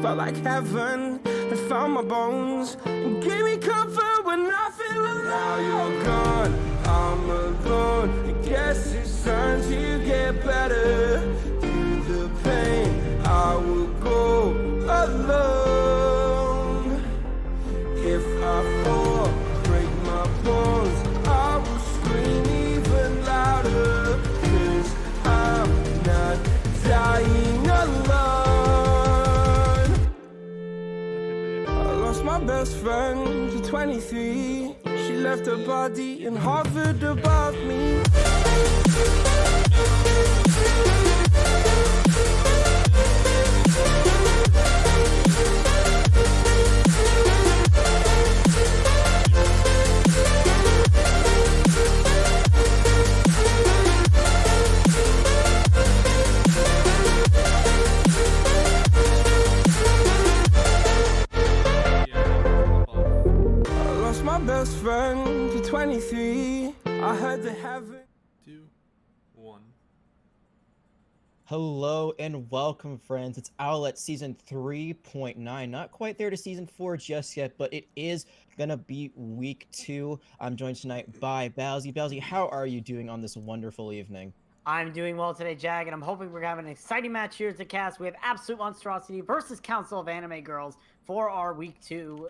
felt like heaven had found my bones and gave me comfort when I feel alone. Now you're gone, I'm alone. I guess it's time to get better. Through the pain, I will go alone. If I fall, break my bones, I will scream even louder. 'Cause I'm not dying alone. I lost my best friend to 23. She left her body and hovered above me. Best friend to 23. I heard the heaven. 2, 1. Hello and welcome, friends. It's Owlet season 3.9. Not quite there to season 4 just yet, but it is gonna be week 2. I'm joined tonight by Bowsy. Bowsy, how are you doing on this wonderful evening? I'm doing well today, Jag, and I'm hoping we're having an exciting match here at the cast. We have Absolute Monstrosity versus Council of Anime Girls for our week 2.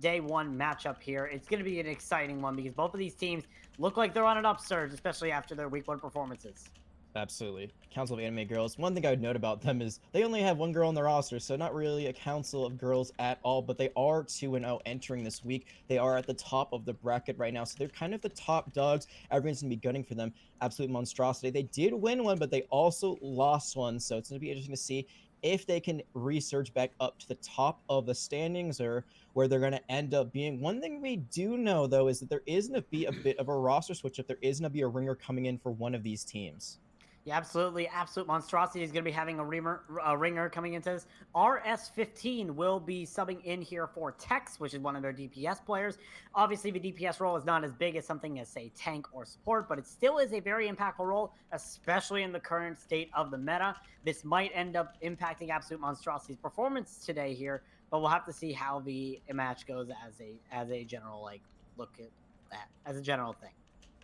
Day 1 matchup here. It's going to be an exciting one because both of these teams look like they're on an upsurge, especially after their week 1 performances. Absolutely. Council of Anime Girls. One thing I would note about them is they only have one girl on their roster, so not really a council of girls at all, but they are 2-0 entering this week. They are at the top of the bracket right now, so they're kind of the top dogs. Everyone's going to be gunning for them. Absolute Monstrosity. They did win one, but they also lost one, so it's going to be interesting to see if they can resurge back up to the top of the standings or where they're going to end up being. One thing we do know, though, is that there is going to be a bit of a roster switch if there is going to be a ringer coming in for one of these teams. Yeah, absolutely. Absolute Monstrosity is going to be having a ringer coming into this. RS15 will be subbing in here for Tex, which is one of their DPS players. Obviously, the DPS role is not as big as something as, say, tank or support, but it still is a very impactful role, especially in the current state of the meta. This might end up impacting Absolute Monstrosity's performance today here, but we'll have to see how the match goes as a general look at that as a general thing.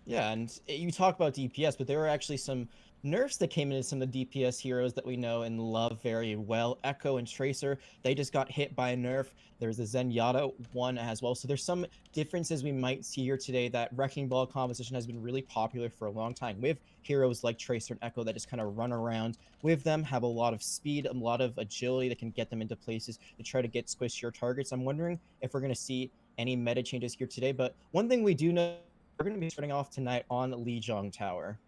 Yeah, and you talk about DPS, but there are actually some nerfs that came into some of the DPS heroes that we know and love very well. Echo and Tracer, they just got hit by a nerf. There's a Zenyatta one as well. So there's some differences we might see here today. That Wrecking Ball composition has been really popular for a long time with heroes like Tracer and Echo that just kind of run around with them, have a lot of speed, a lot of agility that can get them into places to try to get squishier targets. I'm wondering if we're going to see any meta changes here today. But one thing we do know, we're going to be starting off tonight on Lijiang Tower.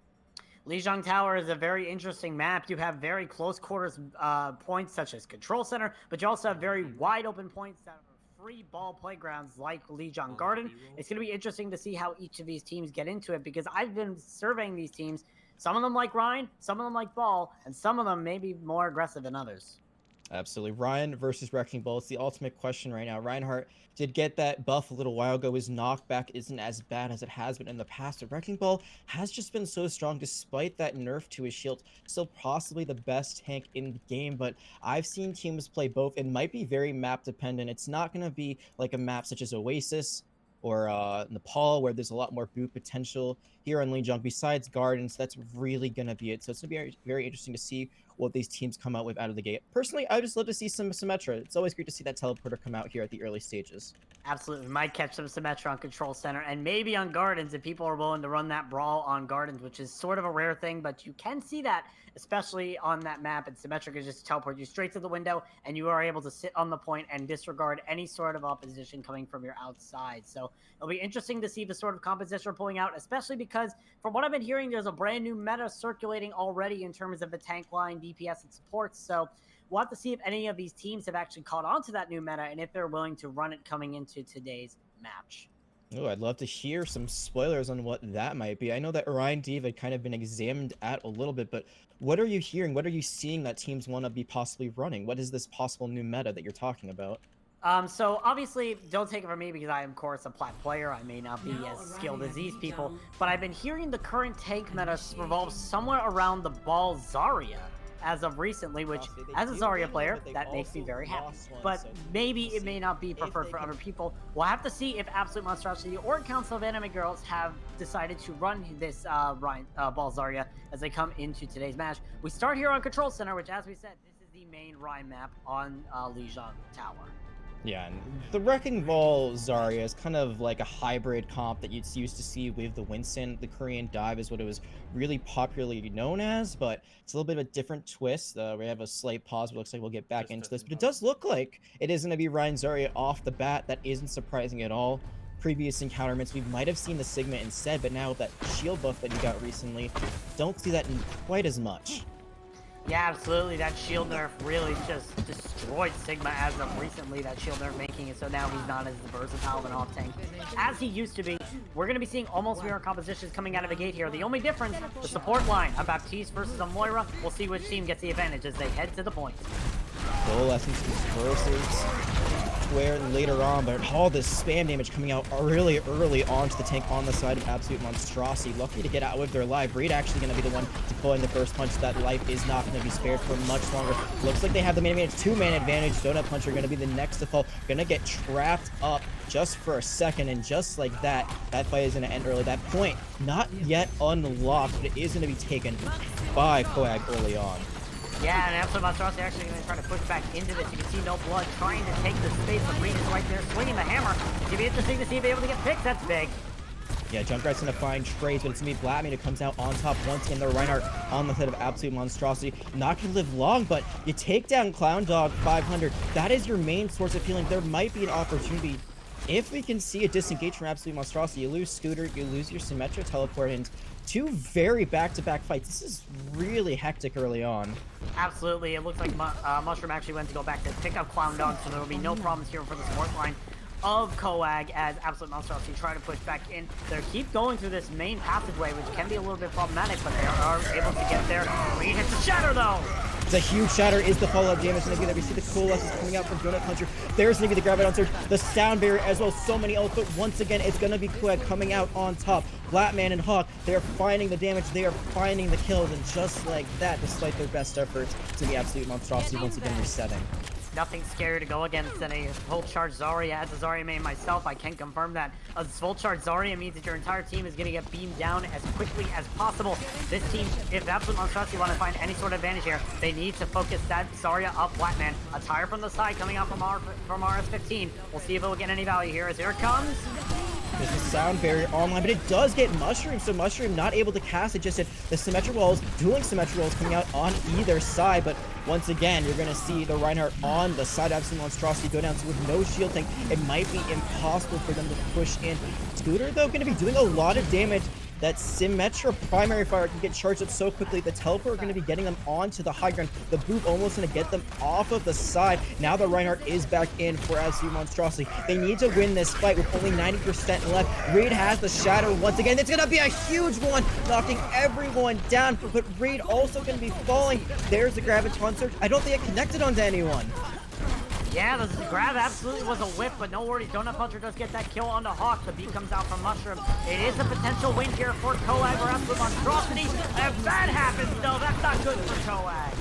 Lijiang Tower is a very interesting map. You have very close quarters points such as Control Center, but you also have very wide open points that are free ball playgrounds like Lijiang Garden. It's going to be interesting to see how each of these teams get into it because I've been surveying these teams. Some of them like Ryan, some of them like Ball, and some of them may be more aggressive than others. Absolutely. Ryan versus Wrecking Ball. It's the ultimate question right now. Reinhardt did get that buff a little while ago. His knockback isn't as bad as it has been in the past. But Wrecking Ball has just been so strong despite that nerf to his shield. Still possibly the best tank in the game. But I've seen teams play both. It might be very map dependent. It's not going to be like a map such as Oasis or Nepal, where there's a lot more boot potential here on Lijiang. Besides Gardens, that's really going to be it. So it's going to be very, very interesting to see what these teams come out with out of the gate. Personally, I just love to see some Symmetra. It's always great to see that teleporter come out here at the early stages. Absolutely. Might catch some Symmetra on Control Center and maybe on Gardens if people are willing to run that brawl on Gardens, which is sort of a rare thing, but you can see that, especially on that map. And Symmetra can just teleport you straight to the window, and you are able to sit on the point and disregard any sort of opposition coming from your outside. So it'll be interesting to see the sort of composition we're pulling out, especially because from what I've been hearing, there's a brand new meta circulating already in terms of the tank line, DPS, and supports. So we'll have to see if any of these teams have actually caught on to that new meta and if they're willing to run it coming into today's match. Oh, I'd love to hear some spoilers on what that might be. I know that Orion Div had kind of been examined at a little bit, but what are you hearing? What are you seeing that teams want to be possibly running? What is this possible new meta that you're talking about? So obviously, don't take it from me because I am, of course, a plat player. I may not be as skilled as these people, but I've been hearing the current tank meta revolves somewhere around the Ball Zarya. as of recently, which Monstrosity, they as a do Zarya win one, player, but they've that makes me also very happy. lost one, But so maybe we'll it may see not be if preferred they for can- other people. We'll have to see if Absolute Monstrosity or Council of Anime Girls have decided to run this Ball Zarya as they come into today's match. We start here on Control Center, which, as we said, this is the main Rhyme map on Lijiang Tower. Yeah, and the Wrecking Ball Zarya is kind of like a hybrid comp that you'd used to see with the Winston. The Korean dive is what it was really popularly known as, but it's a little bit of a different twist. We have a slight pause, but it looks like we'll get back Just into this. testing But it pause. does look like it is going to be Ryan Zarya off the bat. That isn't surprising at all. Previous encounterments, we might have seen the Sigma instead, but now with that shield buff that he got recently, don't see that in quite as much. Yeah, absolutely. That shield nerf really just destroyed Sigma as of recently. That shield nerf making it so now he's not as versatile of an off tank as he used to be. We're going to be seeing almost mirror compositions coming out of the gate here. The only difference, the support line, a Baptiste versus a Moira. We'll see which team gets the advantage as they head to the point. Coalescence versus Square later on, but all this spam damage coming out really early onto the tank on the side of Absolute Monstrosity. Lucky to get out with their life. Reed actually going to be the one to pull in the first punch. That life is not going to be spared for much longer. Looks like they have the man advantage, two-man advantage. Donut Puncher going to be the next to fall. Going to get trapped up just for a second, and just like that, that fight is going to end early. That point, not yet unlocked, but it is going to be taken by Coag early on. Yeah, and Absolute Monstrosity actually going to try to push back into this. You can see No Blood trying to take the space, but Reed is right there swinging the hammer. It's going to be interesting to see if they're able to get picks. That's big. Yeah, Junkrat's gonna find trades, but it's gonna be Blackman who comes out on top once again. The Reinhardt on the side of Absolute Monstrosity. Not gonna live long, but you take down Clown Dog 500. That is your main source of healing. There might be an opportunity. If we can see a disengage from Absolute Monstrosity, you lose Scooter, you lose your Symmetra teleport, and two very back-to-back fights. This is really hectic early on. Absolutely. It looks like Mushroom actually went to go back to pick up Clown Dog, so there will be no problems here for the support line of Coag as Absolute Monstrosity try to push back in. They keep going through this main passageway, which can be a little bit problematic, but they are able to get there. Reed hits the shatter, though! It's a huge shatter. Is the follow-up damage going to be there? We see the coalescence coming out from Donut Puncher. There's going to be the Graviton Surge, the Sound Barrier as well. So many ults, but once again, it's going to be Coag coming out on top. Flatman and Hawk, they are finding the damage. They are finding the kills, and just like that, despite their best efforts, to the Absolute Monstrosity once again resetting. Nothing scary to go against than a full charge Zarya. As a Zarya main myself, I can confirm that a full charge Zarya means that your entire team is going to get beamed down as quickly as possible. This team, if Absolute Monstrosity want to find any sort of advantage here, they need to focus that Zarya up Blackman. A tire from the side coming out from RS15. We'll see if it will get any value here as here it comes. There's the Sound Barrier online, but it does get Mushroom, so Mushroom not able to cast it. Just the Symmetric Walls, dueling Symmetric Walls coming out on either side, but once again, you're going to see the Reinhardt on the side of Absolute Monstrosity go down, so with no shield tank, it might be impossible for them to push in. Scooter, though, going to be doing a lot of damage. That Symmetra primary fire can get charged up so quickly. The teleport are going to be getting them onto the high ground. The boop almost going to get them off of the side. Now the Reinhardt is back in for Absolute Monstrosity. They need to win this fight with only 90% left. Reed has the shadow once again. It's going to be a huge one, knocking everyone down. But Reed also going to be falling. There's the Graviton Surge. I don't think it connected onto anyone. Yeah, the grab absolutely was a whip, but no worries. Donut Puncher does get that kill onto Hawk. The beat comes out from Mushroom. It is a potential win here for Coag or Absolute Monstrosity. If that happens, though, that's not good for Coag.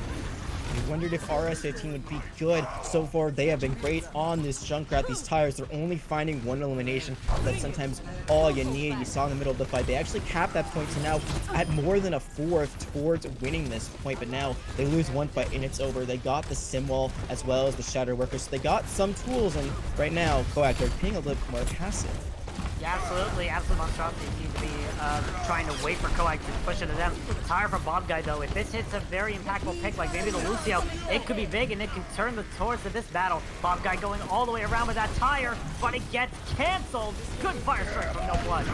We wondered if RS15 would be good. So far, they have been great on this Junkrat. These tires, they're only finding one elimination. That's sometimes all you need. You saw in the middle of the fight, they actually capped that point to now at more than a fourth towards winning this point. But now they lose one fight and it's over. They got the Sim Wall as well as the Shatter Worker. So they got some tools, and right now, Coag, they're being a little more passive. Yeah, absolutely. Absolute Monstrosity seems to be trying to wait for Coag to push into them. Tire from Bob Guy, though. If this hits a very impactful pick, like maybe the Lucio, it could be big and it can turn the towards of this battle. Bob Guy going all the way around with that tire, but it gets canceled. Good fire strike from No Blood.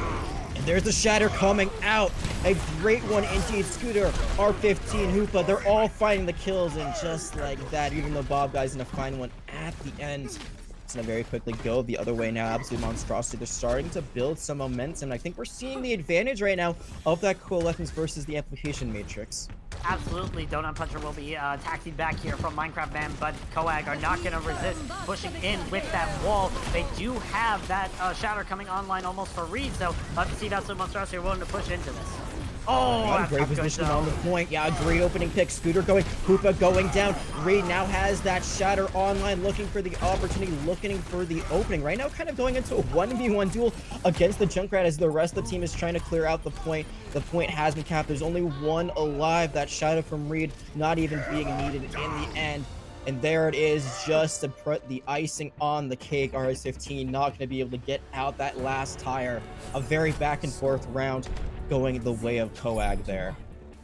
And there's the Shatter coming out. A great one indeed. Scooter, R15, Hoopa, they're all finding the kills, and just like that, even though Bob Guy's gonna find one at the end, it's gonna very quickly go the other way now. Absolute Monstrosity, they're starting to build some momentum. I think we're seeing the advantage right now of that Coalescence versus the Amplification Matrix. Absolutely, Donut Puncher will be taxied back here from Minecraft Man, but Coag are not going to resist pushing in with that wall. They do have that Shatter coming online almost for Reed, so let's see if Absolute Monstrosity are willing to push into this. Oh, that's Great not good, position though. on the point. Yeah, a great opening pick. Scooter going, Hoopa going down. Reed now has that Shatter online, looking for the opportunity, looking for the opening. Right now, kind of going into a 1v1 duel against the Junkrat as the rest of the team is trying to clear out the point. The point has been capped. There's only one alive. That Shadow from Reed not even being needed in the end. And there it is, just to put the icing on the cake. RS-15 not going to be able to get out that last tire. A very back and forth round going the way of Coag there.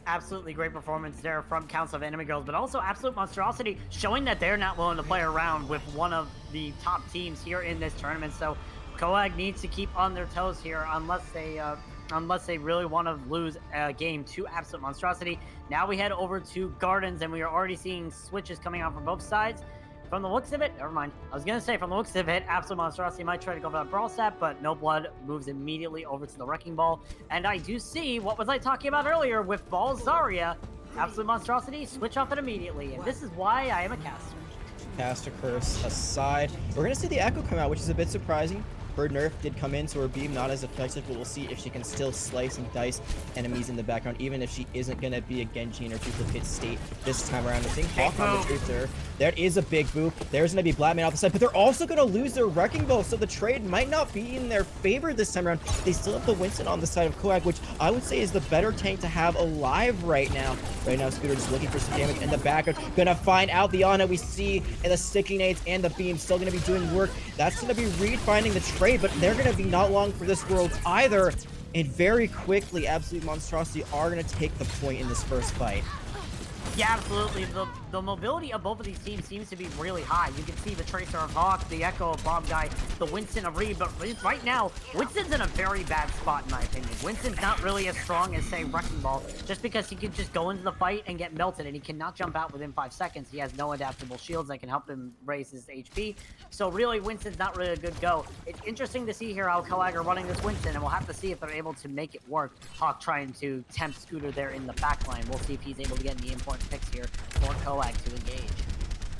Absolutely great performance there from Council of Enemy Girls, but also absolute monstrosity, showing that they're not willing to play around with one of the top teams here in this tournament. So Coag needs to keep on their toes here unless they really want to lose a game to absolute monstrosity. Now we head over to Gardens, and we are already seeing switches coming out from both sides. From the looks of it, never mind. I was going to say, from the looks of it, Absolute Monstrosity might try to go for that Brawl set, but No Blood moves immediately over to the Wrecking Ball. And I do see, what was I talking about earlier with Ball Zarya? Absolute Monstrosity, switch off it immediately. And this is why I am a caster. Caster Curse aside. We're going to see the Echo come out, which is a bit surprising. Her nerf did come in, so her beam not as effective, but we'll see if she can still slice and dice enemies in the background, even if she isn't going to be a Genji in her duplicate state this time around. We're seeing Hawk on the Tracer. There is a big boop. There's going to be Blackman off the side, but they're also going to lose their Wrecking Ball, so the trade might not be in their favor this time around. They still have the Winston on the side of Coag, which I would say is the better tank to have alive right now. Right now, Scooter just looking for some damage in the background. Going to find out the Ana we see, and the sticky nades and the beam still going to be doing work. That's going to be Reed finding the trade, but they're going to be not long for this world either. And very quickly, Absolute Monstrosity are going to take the point in this first fight. Yeah, absolutely. The mobility of both of these teams seems to be really high. You can see the Tracer of Hawk, the Echo of Bomb Guy, the Winston of Reed, but right now, Winston's in a very bad spot, in my opinion. Winston's not really as strong as, say, Wrecking Ball, just because he can just go into the fight and get melted, and he cannot jump out within 5 seconds. He has no adaptable shields that can help him raise his HP. So really, Winston's not really a good go. It's interesting to see here how Coag are running this Winston, and we'll have to see if they're able to make it work. Hawk trying to tempt Scooter there in the backline. We'll see if he's able to get any important picks here for Coag to engage.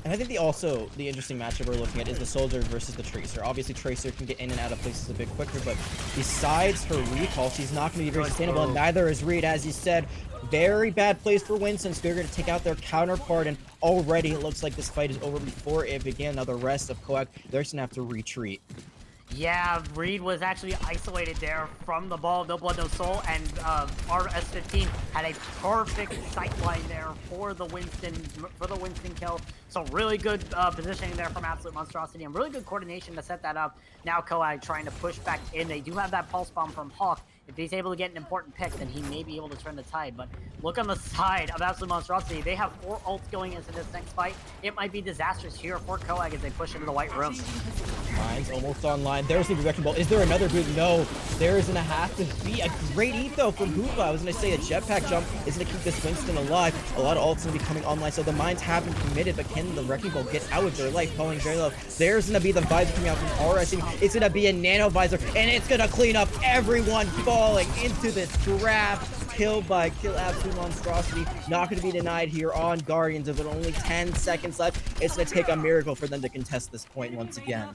And I think the interesting matchup we're looking at is the Soldier versus the Tracer. Obviously, Tracer can get in and out of places a bit quicker, but besides her recall, she's not going to be very sustainable, and neither is Reed, as you said. Very bad place for Winston. So they're going to take out their counterpart, and already it looks like this fight is over before it began. Now the rest of Coag, they're just going to have to retreat. Yeah, Reed was actually isolated there from the ball, No Blood, No Soul, and RS-15 had a perfect sight line there for the Winston kill. So really good positioning there from Absolute Monstrosity, and really good coordination to set that up. Now Coag trying to push back in. They do have that pulse bomb from Hawk. If he's able to get an important pick, then he may be able to turn the tide. But look on the side of Absolute Monstrosity. They have 4 ults going into this next fight. It might be disastrous here for Coag as they push into the white room. Mine's almost online. There's the Wrecking Ball. Is there another boot? No. There is going to have to be a great etho from Hoopa. I was going to say a jetpack jump is going to keep this Winston alive. A lot of ults going to be coming online, so the mines have been committed, but can the Wrecking Ball get out of their life? Falling very low. There's going to be the visor coming out from RS. It's going to be a nano visor, and it's going to clean up everyone falling into this trap. Kill by Kill Absolute Monstrosity. Not going to be denied here on Guardians with only 10 seconds left. It's going to take a miracle for them to contest this point once again.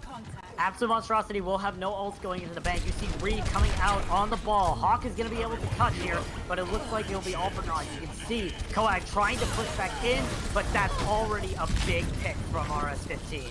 Absolute Monstrosity will have no ults going into the bank. You see Reed coming out on the ball. Hawk is going to be able to cut here, but it looks like it'll be all for naught. You can see Coag trying to push back in, but that's already a big pick from RS-15.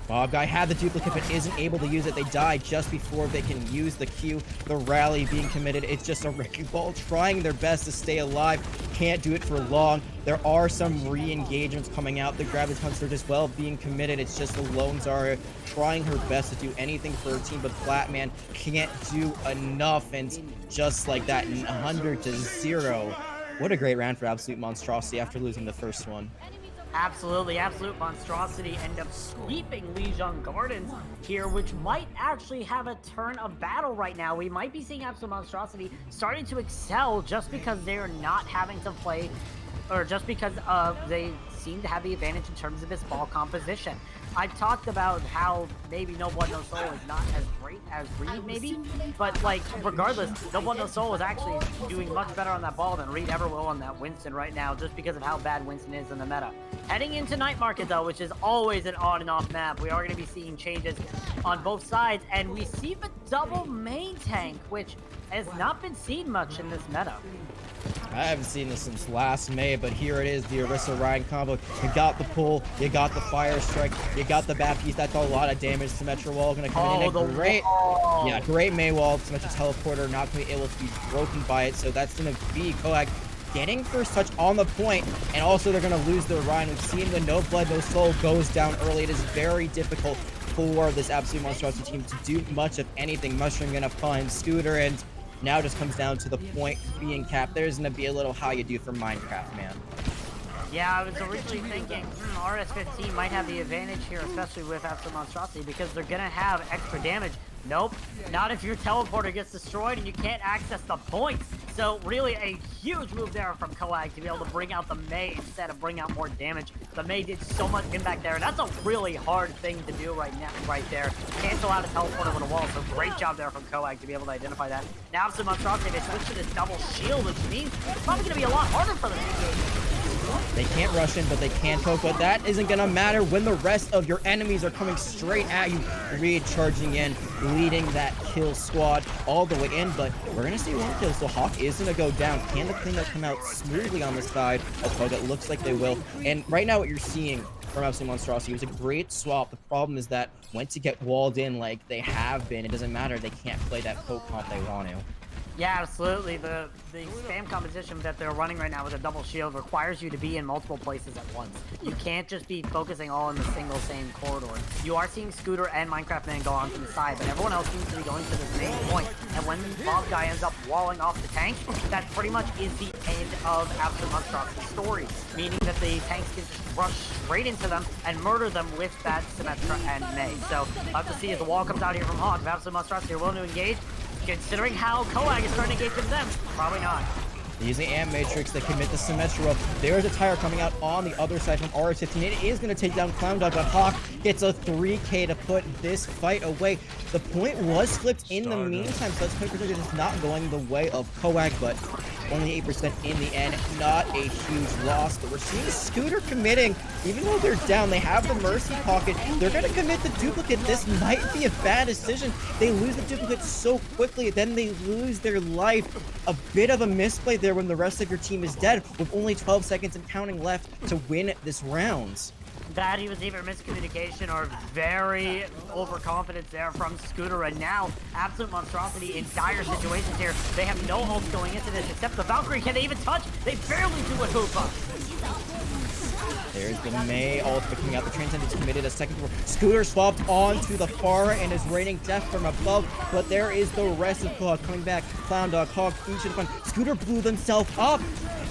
Bob Guy had the duplicate but isn't able to use it. They die just before they can use the Q. The rally being committed. It's just a Wrecking Ball trying their best to stay alive. Can't do it for long. There are some re-engagements coming out. The Graviton Surge as well being committed. It's just the Lone Zarya trying her best to do anything for her team, but Flatman can't do enough. And just like that, 100-0. What a great round for Absolute Monstrosity after losing the first one. Absolutely, Absolute Monstrosity end up sweeping Lijiang Gardens here, which might actually have a turn of battle right now. We might be seeing Absolute Monstrosity starting to excel just because they are not having to play, or just because they seem to have the advantage in terms of this ball composition. I've talked about how maybe No Blood, No Soul is not as great as Reed, maybe, but like regardless, No Blood, No Soul is actually doing much better on that ball than Reed ever will on that Winston right now, just because of how bad Winston is in the meta. Heading into Night Market though, which is always an on and off map, we are going to be seeing changes on both sides, and we see the double main tank, which has not been seen much in this meta. I haven't seen this since last May, but here it is, the Orisa Ryan combo. You got the pull, you got the fire strike, you got the bat piece. That's a lot of damage. Symmetra Wall gonna come in. The Great, wall. yeah, great May Wall. Symmetra Teleporter not gonna be able to be broken by it, so that's gonna be Coag getting first touch on the point, and also they're gonna lose their Ryan. We've seen the No Blood, No Soul goes down early. It is very difficult for this Absolute Monstrosity team to do much of anything. Mushroom gonna find Scooter, and now just comes down to the point being capped. There's gonna be a little how you do for Minecraft, man. Yeah, I was originally thinking RS-15 might have the advantage here, especially with Absolute Monstrosity, because they're gonna have extra damage. Nope, not if your teleporter gets destroyed and you can't access the points. So really a huge move there from Coag to be able to bring out the May instead of bring out more damage. The May did so much impact there, and that's a really hard thing to do right now, right there. Cancel out a teleporter with a wall, so great job there from Coag to be able to identify that. Now Absolute Monstrosity, they switch to this double shield, which means it's probably going to be a lot harder for them to engage. They can't rush in, but they can poke, but that isn't gonna matter when the rest of your enemies are coming straight at you. Reed charging in, leading that kill squad all the way in, but we're gonna see one kill, so Hawk is gonna go down. Can the cleanup come out smoothly on the side of Hawk? It looks like they will, and right now what you're seeing from Absolute Monstrosity was a great swap. The problem is that once you get walled in like they have been, it doesn't matter, they can't play that poke comp they want to. Yeah, absolutely. The spam composition that they're running right now with a double shield requires you to be in multiple places at once. You can't just be focusing all in the same corridor. You are seeing Scooter and Minecraft Man go on to the side, but everyone else seems to be going to the same point. And when the Bob guy ends up walling off the tank, that pretty much is the end of Absolute Monstrosity's story, meaning that the tanks can just rush straight into them and murder them with that Symmetra and May. So we'll have to see as the wall comes out here from Hawk. If Absolute Monstrosity are willing to engage, considering how Coag is starting to engage with them, probably not. Using Amp Matrix, they commit the Symmetra. There's a tire coming out on the other side from RS-15. It is going to take down Clown Dog, but Hawk gets a 3K to put this fight away. The point was flipped in the meantime, so that's point percentage is not going the way of Coag, but only 8% in the end. Not a huge loss, but we're seeing Scooter committing. Even though they're down, they have the Mercy Pocket. They're going to commit the duplicate. This might be a bad decision. They lose the duplicate so quickly, then they lose their life. A bit of a misplay there when the rest of your team is dead, with only 12 seconds and counting left to win this round. That he was either miscommunication or very overconfidence there from Scooter, and now Absolute Monstrosity in dire situations here. They have no hopes going into this, except the Valkyrie. Can they even touch? They barely do a Hoopa. There's the May ultimate coming out. The Transcendence committed a second. Scooter swapped onto the Pharah and is raining death from above, but there is the rest of Claw coming back. Clown Dog, Hawk, each and one. Scooter blew themselves up,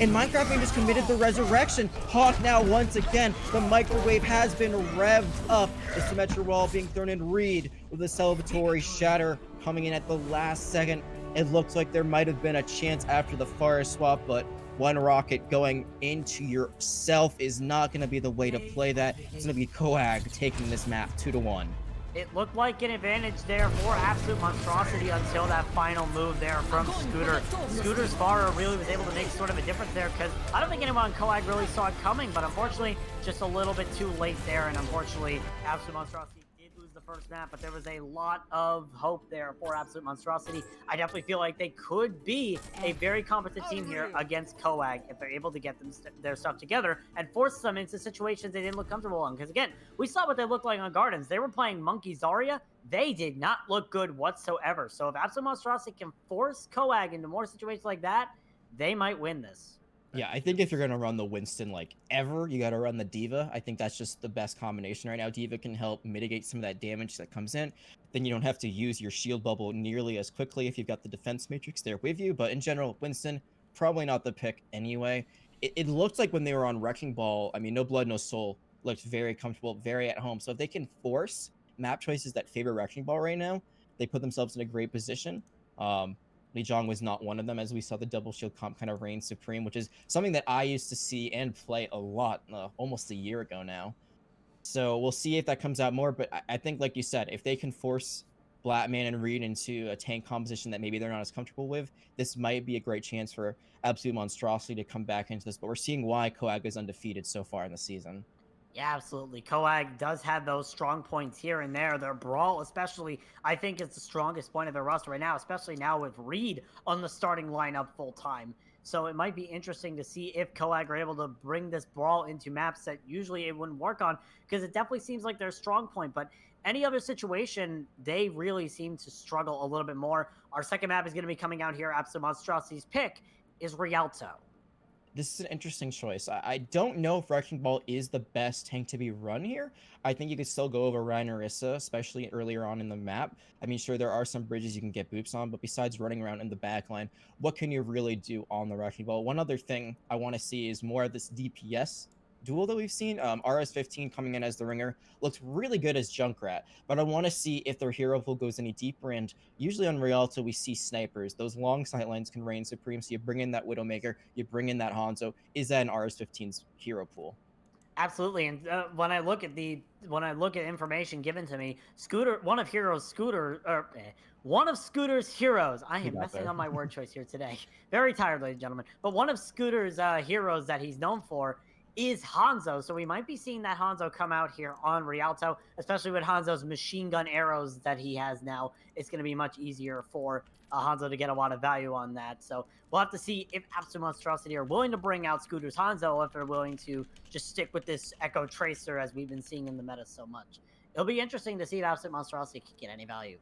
and Minecraft Man just committed the resurrection. Hawk now once again. The microwave has been revved up. The Symmetra Wall being thrown in. Reed with a celebratory shatter coming in at the last second. It looks like there might have been a chance after the fire swap, but one rocket going into yourself is not going to be the way to play that. It's going to be Coag taking this map 2-1. It looked like an advantage there for Absolute Monstrosity until that final move there from Scooter. Scooter's Pharah really was able to make sort of a difference there, because I don't think anyone on Coag really saw it coming, but unfortunately, just a little bit too late there, and unfortunately, Absolute Monstrosity did lose the first map, but there was a lot of hope there for Absolute Monstrosity. I definitely feel like they could be a very competent team here against Coag if they're able to get their stuff together and force them into situations they didn't look comfortable in. Because again, we saw what they looked like on Gardens. They were playing Monkey Zarya. They did not look good whatsoever. So if Absolute Monstrosity can force Coag into more situations like that, they might win this. Yeah, I think if you're going to run the Winston like ever, you got to run the Diva. I think that's just the best combination right now. Diva can help mitigate some of that damage that comes in. Then you don't have to use your shield bubble nearly as quickly if you've got the defense matrix there with you. But in general, Winston, probably not the pick anyway. It looked like when they were on Wrecking Ball, I mean, No Blood, No Soul looked very comfortable, very at home. So if they can force map choices that favor Wrecking Ball right now, they put themselves in a great position. Li Jong was not one of them, as we saw the double shield comp kind of reign supreme, which is something that I used to see and play a lot almost a year ago now. So we'll see if that comes out more, but I think, like you said, if they can force Blackman and Reed into a tank composition that maybe they're not as comfortable with, this might be a great chance for Absolute Monstrosity to come back into this, but we're seeing why Coag is undefeated so far in the season. Yeah, absolutely. Coag does have those strong points here and there. Their brawl, especially, I think is the strongest point of their roster right now, especially now with Reed on the starting lineup full time. So it might be interesting to see if Coag are able to bring this brawl into maps that usually it wouldn't work on, because it definitely seems like their strong point. But any other situation, they really seem to struggle a little bit more. Our second map is going to be coming out here. Absolute Monstrosity's pick is Rialto. This is an interesting choice. I don't know if Wrecking Ball is the best tank to be run here. I think you could still go over Ryan Orisa, especially earlier on in the map. I mean, sure, there are some bridges you can get boops on, but besides running around in the back line, what can you really do on the Wrecking Ball? One other thing I want to see is more of this DPS duel that we've seen. RS15 coming in as the ringer looks really good as Junkrat, but I want to see if their hero pool goes any deeper. And usually on Rialto, we see snipers. Those long sight lines can reign supreme. So you bring in that Widowmaker, you bring in that Hanzo. Is that an RS15's hero pool? Absolutely, and when I look at information given to me, Scooter, one of Scooter's heroes. I am messing on my word choice here today. Very tired, ladies and gentlemen. But one of Scooter's heroes that he's known for is Hanzo. So we might be seeing that Hanzo come out here on Rialto, especially with Hanzo's machine gun arrows that he has now. It's going to be much easier for Hanzo to get a lot of value on that. So we'll have to see if Absolute Monstrosity are willing to bring out Scooter's Hanzo, or if they're willing to just stick with this Echo Tracer as we've been seeing in the meta so much. It'll be interesting to see if Absolute Monstrosity can get any value.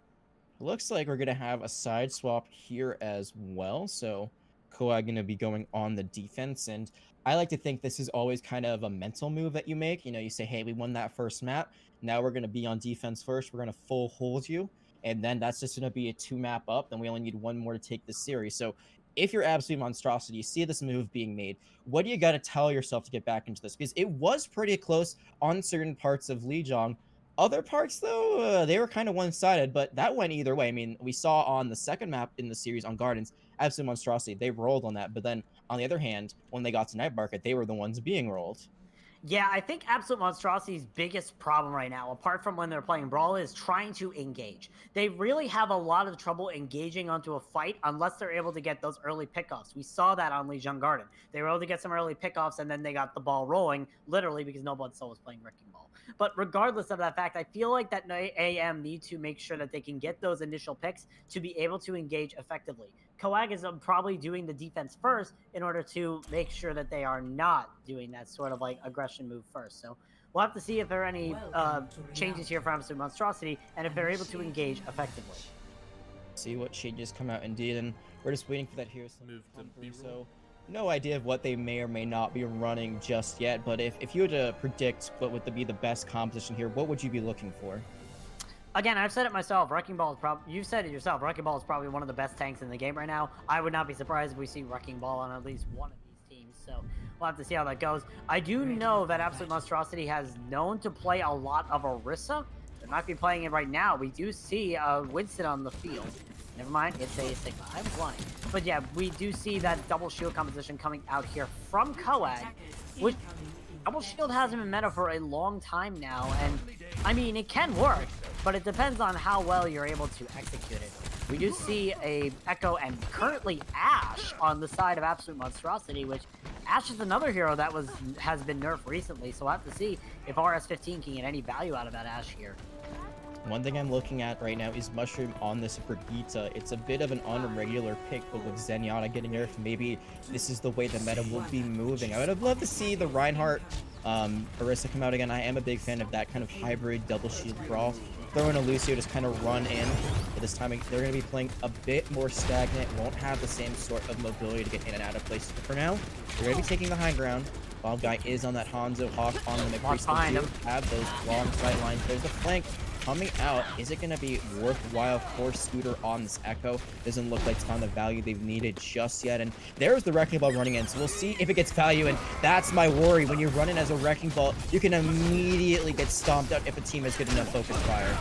Looks like we're going to have a side swap here as well. So Coag going to be going on the defense, and I like to think this is always kind of a mental move that you make. You know, you say, hey, we won that first map. Now we're going to be on defense first. We're going to full hold you. And then that's just going to be a 2-map up. Then we only need one more to take this series. So if you're Absolute Monstrosity, you see this move being made, what do you got to tell yourself to get back into this? Because it was pretty close on certain parts of Lijiang. Other parts, though, they were kind of one-sided, but that went either way. I mean, we saw on the second map in the series on Gardens, Absolute Monstrosity, they rolled on that. But then, on the other hand, when they got to Night Market, they were the ones being rolled. Yeah, I think Absolute Monstrosity's biggest problem right now, apart from when they're playing Brawl, is trying to engage. They really have a lot of trouble engaging onto a fight unless they're able to get those early pickoffs. We saw that on Lijiang Garden. They were able to get some early pickoffs, and then they got the ball rolling, literally because No Blood Soul was playing Wrecking Ball. But regardless of that fact, I feel like that AM need to make sure that they can get those initial picks to be able to engage effectively. Coag is probably doing the defense first in order to make sure that they are not doing that sort of like aggression move first. So we'll have to see if there are any changes here for Absolute Monstrosity and if they're able to engage effectively. See what changes come out indeed, and we're just waiting for that hero Move to come through. B-roll. So no idea of what they may or may not be running just yet, but if you were to predict what would be the best composition here, what would you be looking for? Again, I've said it myself. Wrecking Ball is probably, you've said it yourself, Wrecking Ball is probably one of the best tanks in the game right now. I would not be surprised if we see Wrecking Ball on at least one of these teams. So we'll have to see how that goes. I do know that Absolute Monstrosity has known to play a lot of Orisa. They might be playing it right now. We do see Winston on the field. Never mind, it's a Sigma. I'm blind. But yeah, we do see that double shield composition coming out here from Coag, which double shield hasn't been meta for a long time now. And I mean, it can work, but it depends on how well you're able to execute it. We do see a Echo and currently Ashe on the side of Absolute Monstrosity, which Ashe is another hero that has been nerfed recently, so we'll have to see if RS15 can get any value out of that Ashe here. One thing I'm looking at right now is Mushroom on this Brigitte. It's a bit of an unregular pick, but with Zenyatta getting nerfed, maybe this is the way the meta will be moving. I would have loved to see the Reinhardt Orisa come out again. I am a big fan of that kind of hybrid double shield brawl. Throw in a Lucio, just kind of run in. But this time, they're going to be playing a bit more stagnant, won't have the same sort of mobility to get in and out of places. But for now, they're going to be taking the high ground. Bomb Guy is on that Hanzo Hawk on the McCree. They do have those long sight lines. There's a flank coming out. Is it going to be worthwhile for Scooter on this Echo? Doesn't look like it's found the value they've needed just yet. And there's the Wrecking Ball running in. So we'll see if it gets value. And that's my worry. When you run in as a Wrecking Ball, you can immediately get stomped out if a team has good enough focus fire.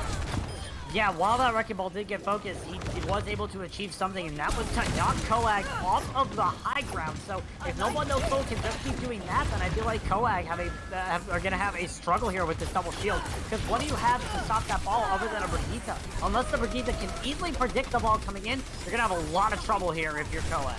Yeah, while that Wrecking Ball did get focused, he was able to achieve something, and that was to knock Coag off of the high ground. So if No Blood No Soul can just keep doing that, then I feel like Coag are going to have a struggle here with this double shield. Because what do you have to stop that ball other than a Brigitte? Unless the Brigitte can easily predict the ball coming in, you're going to have a lot of trouble here if you're Coag.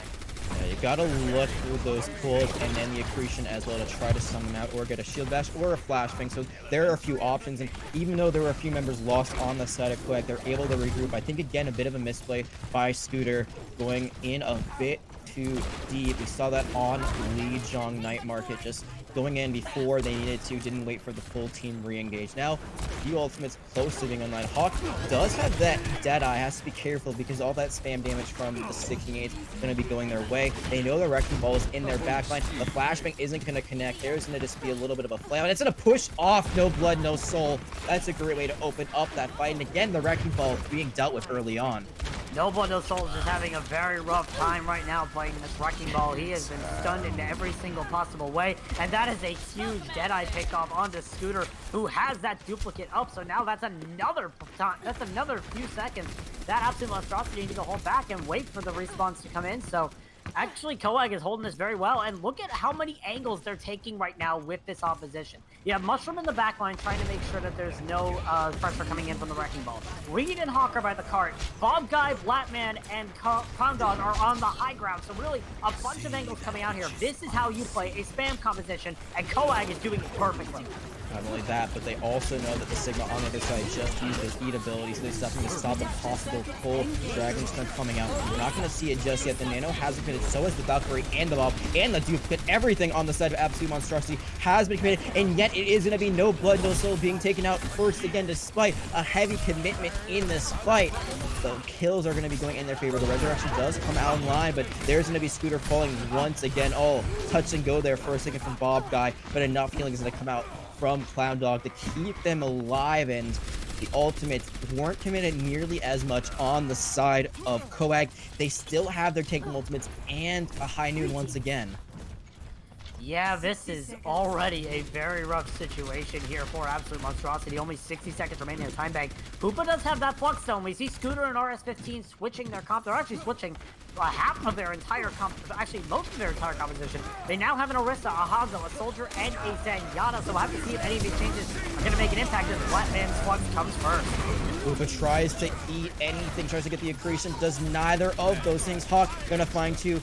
Yeah, you gotta look through those pulls and then the accretion as well to try to stun them out or get a shield bash or a flashbang. So there are a few options, and even though there were a few members lost on the side of Quake, they're able to regroup. I think again a bit of a misplay by Scooter going in a bit too deep. We saw that on Lee Jong Night Market, just going in before they needed to, didn't wait for the full team re-engage. Now, the ultimate's close to being online. Hawk does have that Deadeye, has to be careful because all that spam damage from the 68 is going to be going their way. They know the Wrecking Ball is in their backline. The flashbang isn't going to connect. There's going to just be a little bit of a flail, and it's going to push off No Blood, No Soul. That's a great way to open up that fight, and again, the Wrecking Ball being dealt with early on. No Blood, No Soul is just having a very rough time right now playing this Wrecking Ball. He has been stunned in every single possible way, and that is a huge Deadeye pickoff onto Scooter, who has that duplicate up. So now that's another time, that's another few seconds that Absolute Monstrosity need to hold back and wait for the respawns to come in. So actually, Koag is holding this very well, and look at how many angles they're taking right now with this opposition. You have Mushroom in the backline trying to make sure that there's no pressure coming in from the Wrecking Ball. Reed and Hawk are by the cart. Bob Guy, Blackman, and Clown Dog are on the high ground, so really a bunch of angles coming out here. This is how you play a spam composition, and Koag is doing it perfectly. Not only that, but they also know that the Sigma on the other side just used his eat ability, so they definitely stop the possible full Dragon Stun coming out. We're not going to see it just yet. The Nano hasn't committed, so has the Valkyrie and the Bob and the duplicate. Everything on the side of Absolute Monstrosity has been committed, and yet it is going to be No Blood, No Soul being taken out first again, despite a heavy commitment in this fight. The kills are going to be going in their favor. The Resurrection does come out in line, but there's going to be Scooter falling once again. Oh, touch and go there for a second from Bob Guy, but enough healing is going to come out from Clown Dog to keep them alive, and the ultimates weren't committed nearly as much on the side of Koag. They still have their taking ultimates and a high noon once again. Yeah, this is already a very rough situation here for Absolute Monstrosity. Only 60 seconds remaining in the time bank. Hoopa does have that Flux Stone. We see Scooter and RS-15 switching their comp. They're actually switching half of their entire actually most of their entire composition. They now have an Orisa, a Hanzo, a Soldier, and a Zenyatta. So we'll have to see if any of these changes are going to make an impact as Flatman's Flux comes first. Hoopa tries to eat anything, tries to get the accretion, does neither of those things. Hawk gonna find two.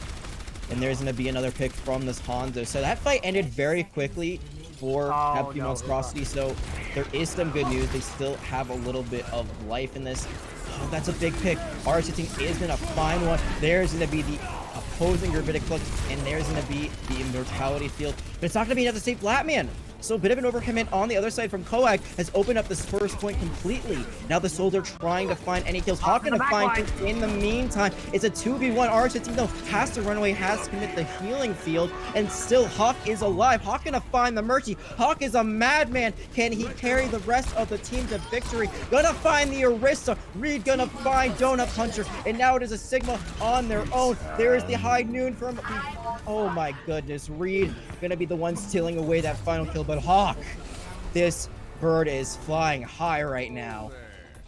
And there's going to be another pick from this Hanzo. So that fight ended very quickly for Absolute Monstrosity. So there is some good news. They still have a little bit of life in this. Oh, that's a big pick. RS-15 is going to find one. There's going to be the opposing Gravitic Flux, and there's going to be the Immortality Field. But it's not going to be enough to save Flatman. So a bit of an overcommit on the other side from Koag has opened up this first point completely. Now the Soldier trying to find any kills. Hawk gonna find two in the meantime. It's a 2v1. RS-15 though has to run away, has to commit the healing field, and still Hawk is alive. Hawk gonna find the Mercy. Hawk is a madman. Can he carry the rest of the team to victory? Gonna find the Orisa. Reed gonna find Donut Puncher, and now it is a Sigma on their own. There is the high noon from... Oh my goodness, Reed gonna be the one stealing away that final kill, but Hawk, this bird is flying high right now.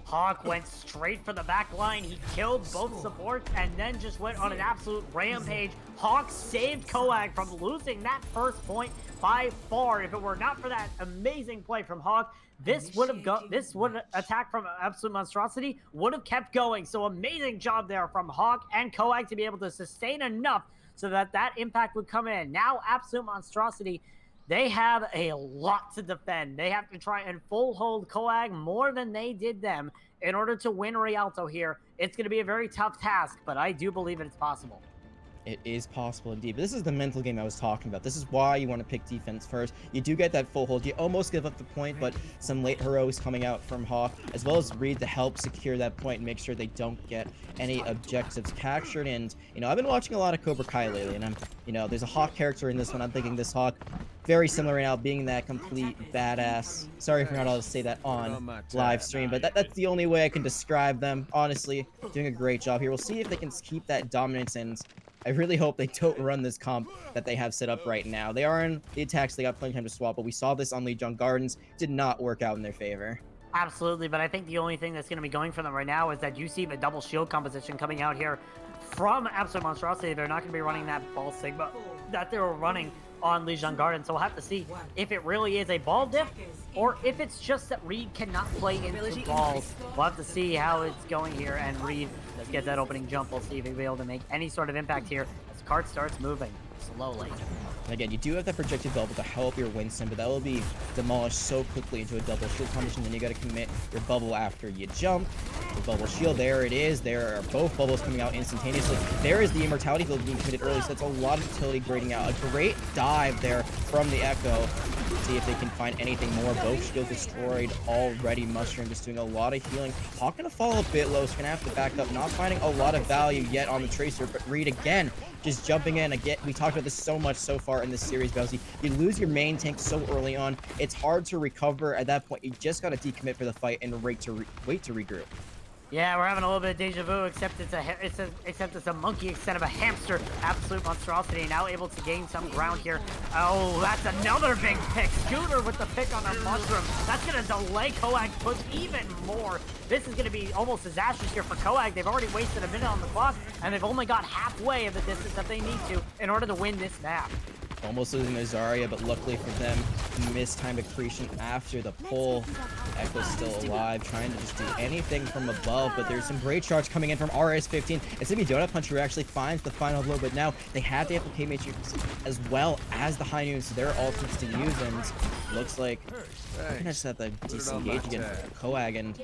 Hawk went straight for the back line. He killed both supports and then just went on an absolute rampage. Hawk saved Koag from losing that first point by far. If it were not for that amazing play from Hawk, this attack from Absolute Monstrosity would have kept going. So amazing job there from Hawk and Koag to be able to sustain enough so that impact would come in. Now Absolute Monstrosity, they have a lot to defend. They have to try and full hold Koag more than they did them in order to win Rialto here. It's going to be a very tough task, but I do believe it's possible. It is possible indeed, but this is the mental game I was talking about. This is why you want to pick defense first. You do get that full hold. You almost give up the point, but some late heroics coming out from Hawk, as well as Reed to help secure that point and make sure they don't get any objectives captured. And, you know, I've been watching a lot of Cobra Kai lately, and there's a Hawk character in this one. I'm thinking this Hawk, very similar right now, being that complete badass. Sorry if you're not able to say that on live stream, but that's the only way I can describe them. Honestly, doing a great job here. We'll see if they can keep that dominance, and I really hope they don't run this comp that they have set up right now. They are in the attacks. They got plenty of time to swap, but we saw this on Lijiang Gardens. Did not work out in their favor. Absolutely, but I think the only thing that's going to be going for them right now is that you see the double shield composition coming out here from Absolute Monstrosity. They're not going to be running that Ball Sigma that they were running on Legion Garden. So we'll have to see if it really is a ball diff or if it's just that Reed cannot play into balls. We'll have to see how it's going here. And Reed does get that opening jump. We'll see if he'll be able to make any sort of impact here as the cart starts moving slowly. And again, you do have that projected bubble to help your Winston, but that will be demolished so quickly into a double shield combination. Then you got to commit your bubble after you jump. The bubble shield, there it is. There are both bubbles coming out instantaneously. There is the immortality field being committed early, so that's a lot of utility grading out. A great dive there from the Echo. See if they can find anything more. Both shields destroyed already. Mushroom just doing a lot of healing. Hawk gonna fall a bit low, so gonna have to back up. Not finding a lot of value yet on the Tracer, but Reed again just jumping in. Again, we talked about this so much so far in this series, Bowsy. You lose your main tank so early on, it's hard to recover. At that point, you just gotta decommit for the fight and wait to regroup. Yeah, we're having a little bit of deja vu, except it's a monkey instead of a hamster. Absolute Monstrosity now able to gain some ground here. Oh, that's another big pick. Scooter with the pick on a mushroom. That's gonna delay Coag's push even more. This is gonna be almost disastrous here for Coag. They've already wasted a minute on the clock, and they've only got halfway of the distance that they need to in order to win this map. Almost losing their Zarya, but luckily for them, mistimed accretion after the pull. Echo's still alive, trying to just do anything from above, but there's some great charge coming in from RS-15. It's gonna be Donut Punch who actually finds the final blow, but now they have the Applique Matrix as well as the High Noon, so their ultimates to use, and looks like they're gonna just have to disengage against Coag, and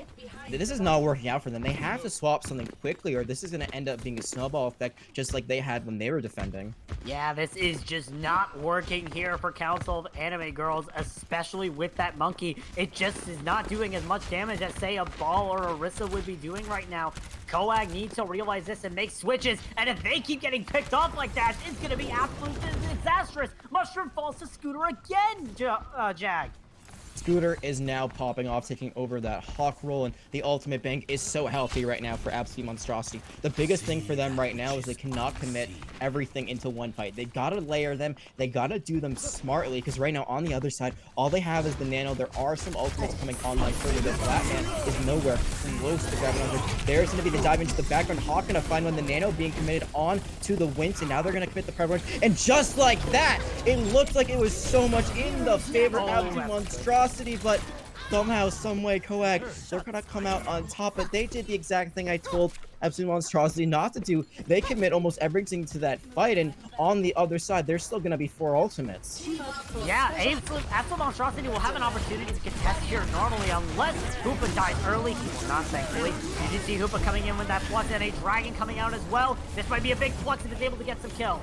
this is not working out for them. They have to swap something quickly, or this is gonna end up being a snowball effect, just like they had when they were defending. Yeah, this is just not working here for Council of Anime Girls, especially with that monkey. It just is not doing as much damage as, say, a Ball or a Rissa would be doing right now. Coag needs to realize this and make switches, and if they keep getting picked off like that, it's going to be absolutely disastrous. Mushroom falls to Scooter again, Jag. Scooter is now popping off, taking over that Hawk role, and the ultimate bank is so healthy right now for Absolute Monstrosity. The biggest thing for them right now is they cannot commit everything into one fight. They gotta layer them, they gotta do them smartly, because right now on the other side, all they have is the Nano. There are some ultimates coming online further, but Flatman is nowhere close to grabbing on. There's gonna be the dive into the background. Hawk gonna find one, the Nano being committed on to the Winston. Now they're gonna commit the prevalence, and just like that, it looked like it was so much in the favor of Absolute Monstrosity. But somehow, someway, Coag, they're gonna come out on top. But they did the exact thing I told Absolute Monstrosity not to do. They commit almost everything to that fight, and on the other side, there's still gonna be 4 ultimates. Yeah, Absolute Monstrosity will have an opportunity to contest here normally, unless Hoopa dies early. He will not, thankfully. You did see Hoopa coming in with that Flux and a Dragon coming out as well. This might be a big Flux if it's able to get some kills.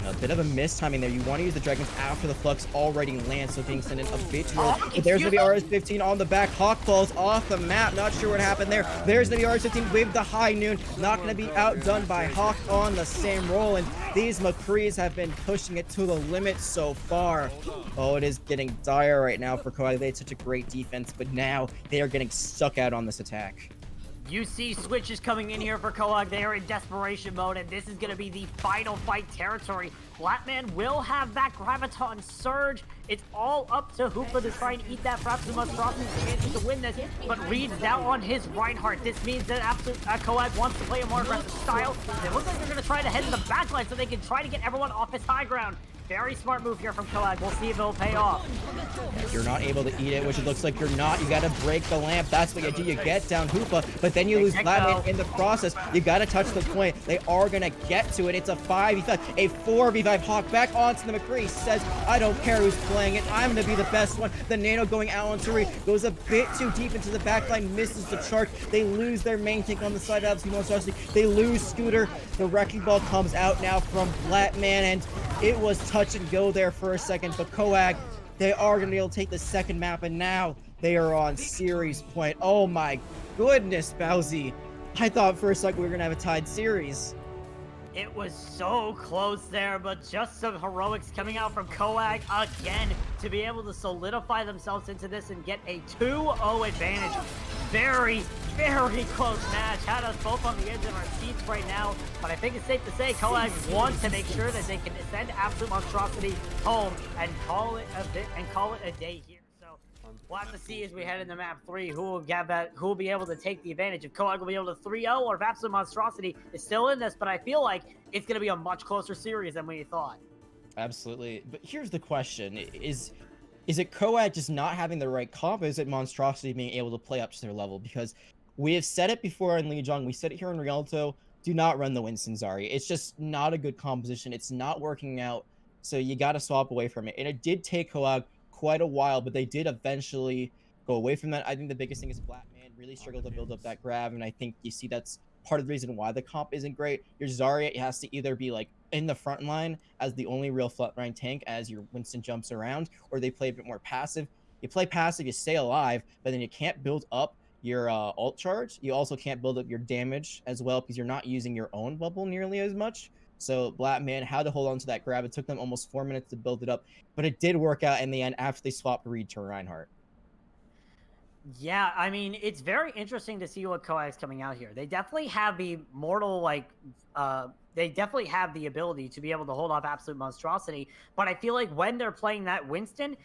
A bit of a mistiming there. You want to use the Dragons after the Flux already lands, so being sent in a bit too early. But there's gonna be RS-15 on the back. Hawk falls off the map. Not sure what happened there. There's gonna be RS-15 with the High Noon. Not gonna be outdone by Hawk on the same roll. And these McCrees have been pushing it to the limit so far. Oh, it is getting dire right now for Coag. They had such a great defense, but now they are getting stuck out on this attack. You see switches coming in here for Coag. They are in desperation mode, and this is going to be the final fight territory. Flatman will have that Graviton Surge. It's all up to Hoopa to try and eat that for Absolute Monstrosity's chances to win this, but Reed's now on his Reinhardt. This means that Absolute Coag wants to play a more aggressive style. It looks like they're going to try to head in the backline so they can try to get everyone off his high ground. Very smart move here from Coag. We'll see if it'll pay off. You're not able to eat it, which it looks like you're not. You got to break the lamp. That's what you do. You get down Hoopa, but then you lose Flatman in the process. You got to touch the point. They are going to get to it. It's a 5v5, a 4v5. Hawk back onto the McCree. Says, I don't care who's playing it. I'm going to be the best one. The Nano going out onto Reed. Goes a bit too deep into the backline. Misses the charge. They lose their main tank on the side of Absolute Monstrosity. They lose Scooter. The Wrecking Ball comes out now from Flatman, and it was touch and go there for a second, but Coag, they are going to be able to take the second map, and now they are on series point. Oh my goodness, Bowsy. I thought for a second we were going to have a tied series. It was so close there, but just some heroics coming out from Coag again to be able to solidify themselves into this and get a 2-0 advantage. Very, very close match. Had us both on the edge of our seats right now, but I think it's safe to say Coag wants to make sure that they can send Absolute Monstrosity home and call it a day here. We'll have to see as we head into map 3 who will be able to take the advantage. If Coag will be able to 3-0 or if Absolute Monstrosity is still in this, but I feel like it's going to be a much closer series than we thought. Absolutely. But here's the question: is it Coag just not having the right comp, or is it Monstrosity being able to play up to their level? Because we have said it before in Lijiang, we said it here in Rialto, do not run the Winston Zari. It's just not a good composition. It's not working out. So you got to swap away from it. And it did take Coag quite a while, but they did eventually go away from that. I think the biggest thing is Blackman really struggled to build up that grab. And I think you see that's part of the reason why the comp isn't great. Your Zarya has to either be like in the front line as the only real frontline tank as your Winston jumps around, or they play a bit more passive. You play passive, you stay alive, but then you can't build up your ult charge. You also can't build up your damage as well because you're not using your own bubble nearly as much. So Blackman had to hold on to that grab. It took them almost 4 minutes to build it up, but it did work out in the end after they swapped Reed to Reinhardt. Yeah, I mean, it's very interesting to see what Coag's coming out here. They definitely have the mortal, they definitely have the ability to be able to hold off absolute monstrosity. But I feel like when they're playing that Winston,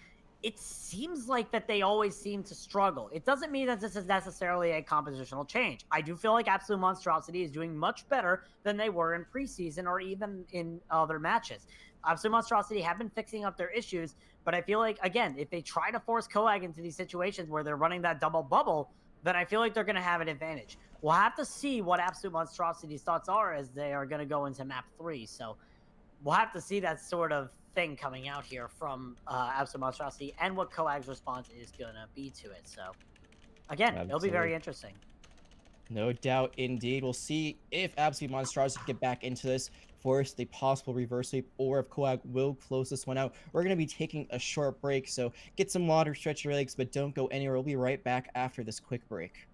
it seems like that they always seem to struggle. It doesn't mean that this is necessarily a compositional change. I do feel like absolute monstrosity is doing much better than they were in preseason or even in other matches. Absolute monstrosity have been fixing up their issues, but I feel like, again, if they try to force Coag into these situations where they're running that double bubble, then I feel like they're going to have an advantage. We'll have to see what absolute monstrosity's thoughts are as they are going to go into map 3. So we'll have to see that sort of thing coming out here from absolute monstrosity and what Coag's response is going to be to it. So again, it'll be very interesting. No doubt, indeed. We'll see if Absolute Monstrosity can get back into this, force the possible reverse sweep, or if Coag will close this one out. We're going to be taking a short break, so get some water, stretch your legs, but don't go anywhere. We'll be right back after this quick break.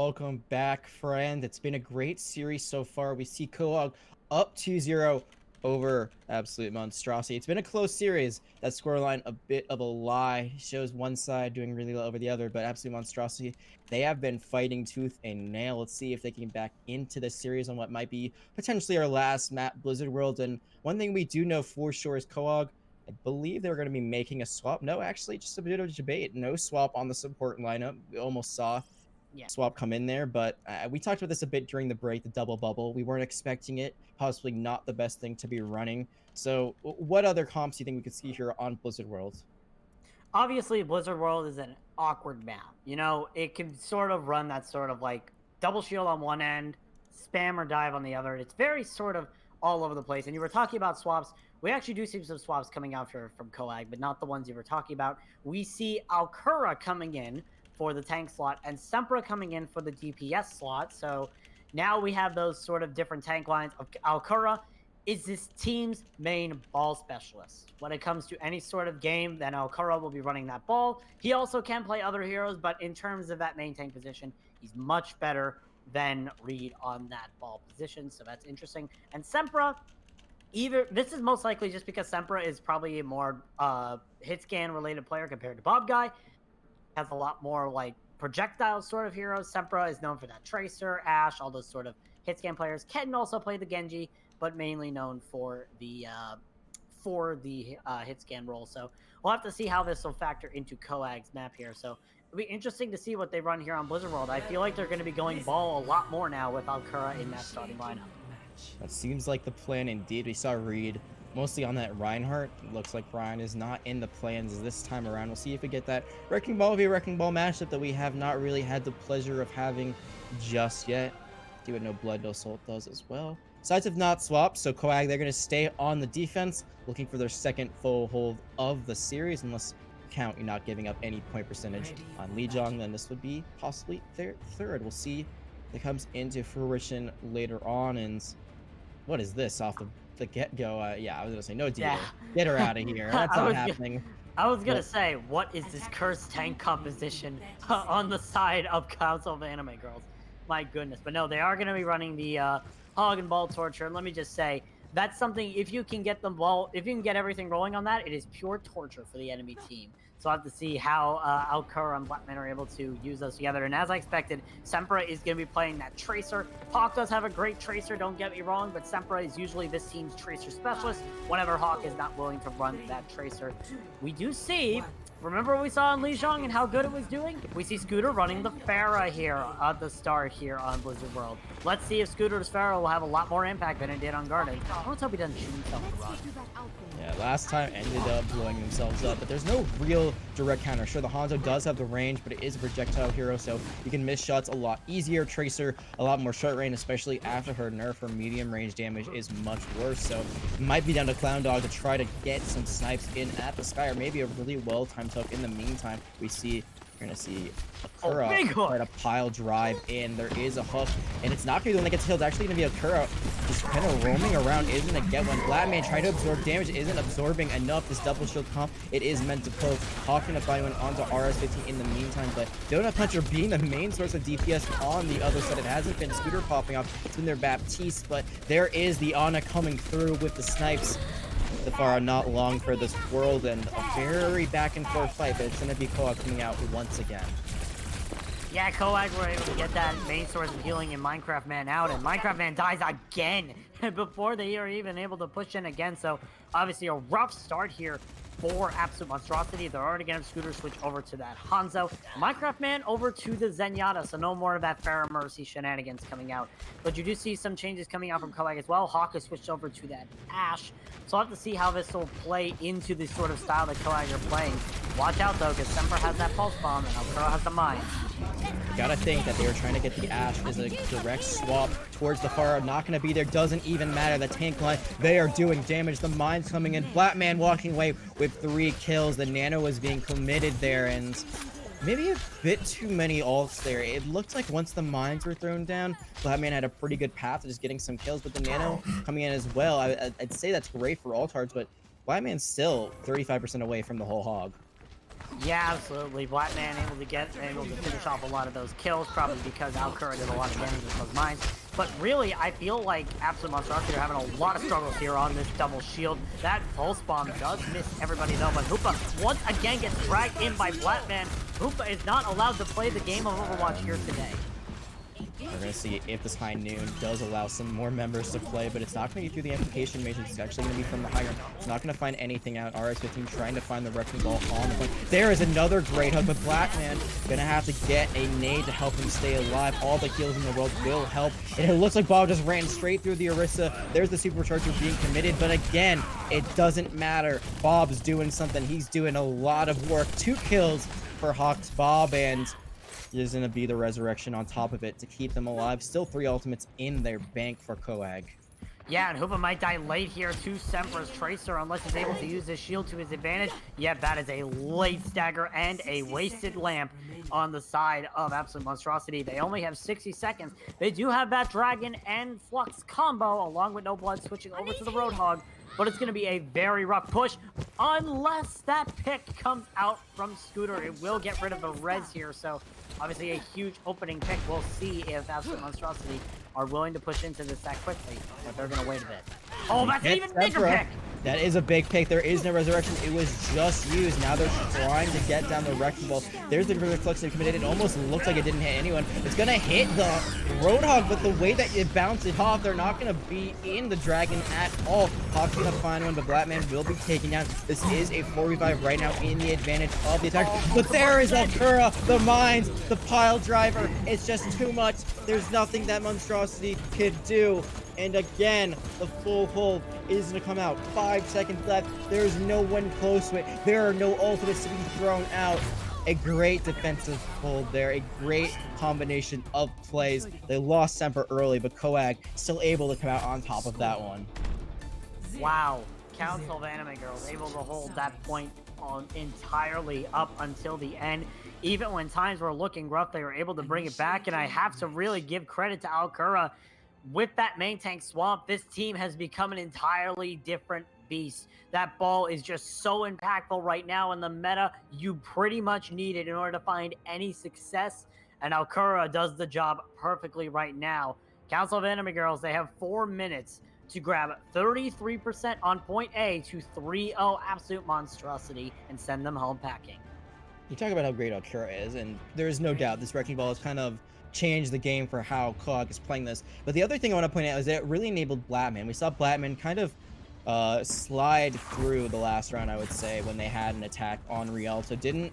welcome back, friend. It's been a great series so far. We see Koag up 2-0 over Absolute Monstrosity. It's been a close series. That scoreline a bit of a lie. Shows one side doing really well over the other, but Absolute Monstrosity, they have been fighting tooth and nail. Let's see if they can get back into this series on what might be potentially our last map, Blizzard World. And one thing we do know for sure is Koag, I believe they're going to be making a swap. No, actually, just a bit of a debate. No swap on the support lineup. We almost saw Yeah. swap come in there, but we talked about this a bit during the break, the double bubble. We weren't expecting it. Possibly not the best thing to be running. So what other comps do you think we could see here on Blizzard World? Obviously, Blizzard World is an awkward map. You know, it can sort of run that sort of like double shield on one end, spam or dive on the other. It's very sort of all over the place. And you were talking about swaps. We actually do see some swaps coming out here from Koag, but not the ones you were talking about. We see Alcura coming in for the tank slot and Sempra coming in for the DPS slot. So now we have those sort of different tank lines. Alcura is this team's main ball specialist. When it comes to any sort of game, then Alcura will be running that ball. He also can play other heroes, but in terms of that main tank position, he's much better than Reed on that ball position. So that's interesting. And Sempra, this is most likely just because Sempra is probably a more hit scan related player compared to Bob Guy. Has a lot more like projectile sort of heroes. Sempra is known for that Tracer, Ashe, all those sort of hit scan players. Can also play the Genji, but mainly known for the hit scan role. So we'll have to see how this will factor into Koag's map here. So it'll be interesting to see what they run here on Blizzard World. I feel like they're going to be going ball a lot more now with Alcura in that starting lineup. That seems like the plan indeed. We saw Reed mostly on that Reinhardt. Looks like Ryan is not in the plans this time around. We'll see if we get that Wrecking Ball via Wrecking Ball matchup that we have not really had the pleasure of having just yet. See what No Blood, No Soul does as well. Sides have not swapped, so Koag, they're going to stay on the defense, looking for their second full hold of the series. Unless you count you're not giving up any point percentage on Lijiang, then this would be possibly their third. We'll see if it comes into fruition later on. And what is this off the get-go? Yeah, I was going to say, no deal. Yeah. Get her out of here. That's not happening. I was going to say, what is this cursed tank composition on the side of Council of Anime Girls? My goodness. But no, they are going to be running the hog and ball torture. And let me just say, that's something, if you can get everything rolling on that, it is pure torture for the enemy team. So I'll have to see how Alcura and Blackman are able to use those together. And as I expected, Sempra is going to be playing that Tracer. Hawk does have a great Tracer, don't get me wrong, but Sempra is usually this team's Tracer specialist whenever Hawk is not willing to run that Tracer. We do see, remember what we saw in Lijiang and how good it was doing? We see Scooter running the Pharah here at the start here on Blizzard World. Let's see if Scooter's Pharah will have a lot more impact than it did on Garden. Let's hope he doesn't shoot himself in the run. Yeah, last time ended up blowing themselves up, but there's no real direct counter. Sure, the Hanzo does have the range, but it is a projectile hero, so you can miss shots a lot easier. Tracer, a lot more short range, especially after her nerf. Her medium range damage is much worse, so it might be down to Clown Dog to try to get some snipes in at the sky, or maybe a really well-timed hook. In the meantime, we're going to see Akura try to pile drive in. There is a hook, and it's not going to be the one that gets killed. It's actually going to be Akura just kind of roaming around, isn't going to get one. Blackman trying to absorb damage, isn't absorbing enough. This double shield comp, it is meant to poke. Hawk going to find one onto RS-15 in the meantime, but Donut Puncher being the main source of DPS on the other side. It hasn't been Scooter popping off. It's been their Baptiste, but there is the Ana coming through with the snipes. The Pharah not long for this world, and a very back and forth fight, but it's going to be Koag coming out once again. Yeah, Koag were able to get that main source of healing in Minecraft Man out, and Minecraft Man dies again before they are even able to push in again. So obviously a rough start here for Absolute Monstrosity. They're already going to Scooter switch over to that Hanzo. Minecraft Man over to the Zenyatta, so no more of that Pharah Mercy shenanigans coming out. But you do see some changes coming out from Koag as well. Hawk has switched over to that Ashe. So I'll have to see how this will play into the sort of style that Koag are playing. Watch out though, because Sempra has that pulse bomb and Alcura has the mine. Gotta think that they were trying to get the Ashe as a direct swap towards the Pharah. Not gonna be there, doesn't even matter. The tank line, they are doing damage. The mine's coming in. Blackman walking away with 3 kills. The Nano was being committed there, and maybe a bit too many ults there. It looked like once the mines were thrown down, Blackman had a pretty good path to just getting some kills, but the Nano coming in as well. I'd say that's great for altards, but Blackman's still 35% away from the whole hog. Yeah, absolutely. Blackman able to finish off a lot of those kills, probably because Alcura did a lot of damage with those mines. But really, I feel like Absolute Monstrosity are having a lot of struggles here on this double shield. That pulse bomb does miss everybody though, but Hoopa once again gets dragged in by Blackman. Hoopa is not allowed to play the game of Overwatch here today. We're going to see if this high noon does allow some more members to play, but it's not going to be through the amplification matrix. It's actually going to be from the high ground. It's not going to find anything out. RS-15 trying to find the wrecking ball on the point. There is another great hook, but Blackman going to have to get a nade to help him stay alive. All the heals in the world will help. And it looks like Bob just ran straight through the Orisa. There's the supercharger being committed, but again, it doesn't matter. Bob's doing something. He's doing a lot of work. 2 kills for Hawks Bob, and there's going to be the resurrection on top of it to keep them alive. Still 3 ultimates in their bank for Coag. Yeah, and Hoopa might die late here to Sempra's Tracer unless he's able to use his shield to his advantage. Yeah, that is a late stagger and a wasted lamp on the side of Absolute Monstrosity. They only have 60 seconds. They do have that Dragon and Flux combo along with No Blood switching over to the Roadhog. But it's going to be a very rough push unless that pick comes out from Scooter. It will get rid of the res here, so obviously a huge opening pick. We'll see if Absolute Monstrosity are willing to push into this that quickly, but they're going to wait a bit. Oh, that's an even bigger pick! That is a big pick. There is no resurrection. It was just used. Now they're trying to get down the wrecking ball. There's the reflexive committed. It almost looks like it didn't hit anyone. It's going to hit the Roadhog, but the way that it bounced it off, they're not going to be in the Dragon at all. Hawk's going to find one, but Blackman will be taken down. This is a 4v5 right now in the advantage of the attack. But there is Alcura, the mines, the pile driver. It's just too much. There's nothing that Monstrosity could do. And again, the full hold is going to come out. 5 seconds left. There's no one close to it. There are no ultimates to be thrown out. A great defensive hold there. A great combination of plays. They lost Semper early, but Coag still able to come out on top of that one. Wow. Council of Anime Girls able to hold that point on entirely up until the end. Even when times were looking rough, they were able to bring it back. And I have to really give credit to Alcura. With that main tank swamp, this team has become an entirely different beast. That ball is just so impactful right now in the meta. You pretty much need it in order to find any success, and Alcura does the job perfectly right now. Council of Enemy Girls, they have 4 minutes to grab 33% on point A to 3-0 Absolute Monstrosity and send them home packing. You talk about how great Alcura is, and there is no doubt this wrecking ball is kind of change the game for how Coag is playing this. But the other thing I want to point out is that it really enabled Blackman. We saw Blackman kind of slide through the last round, I would say, when they had an attack on Rialto. Didn't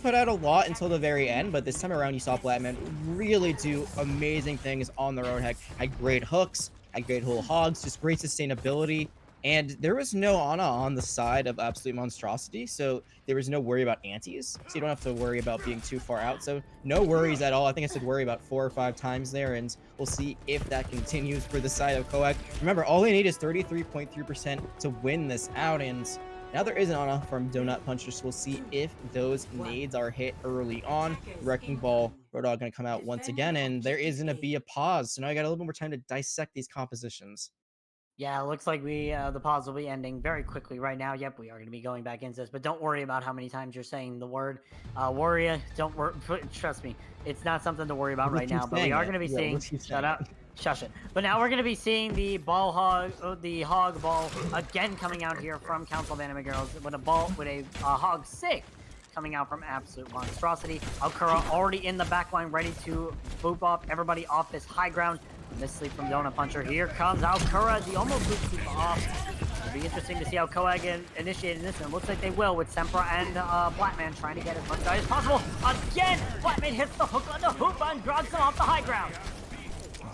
put out a lot until the very end, but this time around you saw Blackman really do amazing things on the Roadhog. Had great hooks, had great whole hogs, just great sustainability. And there was no Ana on the side of Absolute Monstrosity, so there was no worry about antis. So you don't have to worry about being too far out. So no worries at all. I think I said worry about 4 or 5 times there, and we'll see if that continues for the side of Coag. Remember, all they need is 33.3% to win this out, and now there is an Ana from Donut Puncher, so we'll see if those nades are hit early on. Wrecking Ball, Roadhog going to come out once again, and there is going to be a pause. So now I got a little bit more time to dissect these compositions. Yeah, it looks like the pause will be ending very quickly right now. Yep, we are going to be going back into this, but don't worry about how many times you're saying the word. Worry, don't worry. Trust me, it's not something to worry about right now. But we are going to be seeing. Shut up, shush it. But now we're going to be seeing the the hog ball again coming out here from Council of Anime Girls with a hog 6 coming out from Absolute Monstrosity. Alcura already in the backline, ready to boop off everybody off this high ground. Missed sleep from Donut Puncher. Here comes Alcura. The almost boots people off. It'll be interesting to see how Coag initiated this one. Looks like they will with Sempra and Blackman trying to get as much as possible. Again, Blackman hits the hook on the hoop and drags them off the high ground.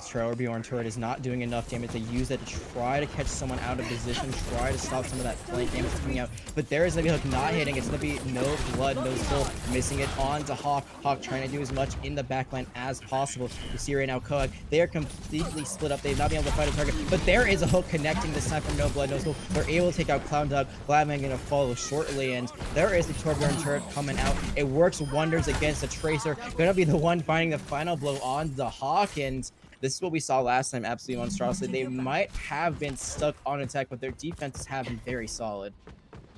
Trailer Bjorn turret is not doing enough damage to use that to try to catch someone out of position, try to stop some of that flank damage coming out. But there is going to be Hook not hitting. It's going to be no blood, no soul. Missing it on to Hawk. Hawk trying to do as much in the backline as possible. You see right now, Coag, they are completely split up. They've not been able to find a target. But there is a Hook connecting this time from no blood, no soul. They're able to take out Clown Dog. Blackman going to follow shortly. And there is the Torbjorn turret coming out. It works wonders against the Tracer. Going to be the one finding the final blow on the Hawk. And this is what we saw last time, Absolute Monstrosity. They might have been stuck on attack, but their defenses have been very solid.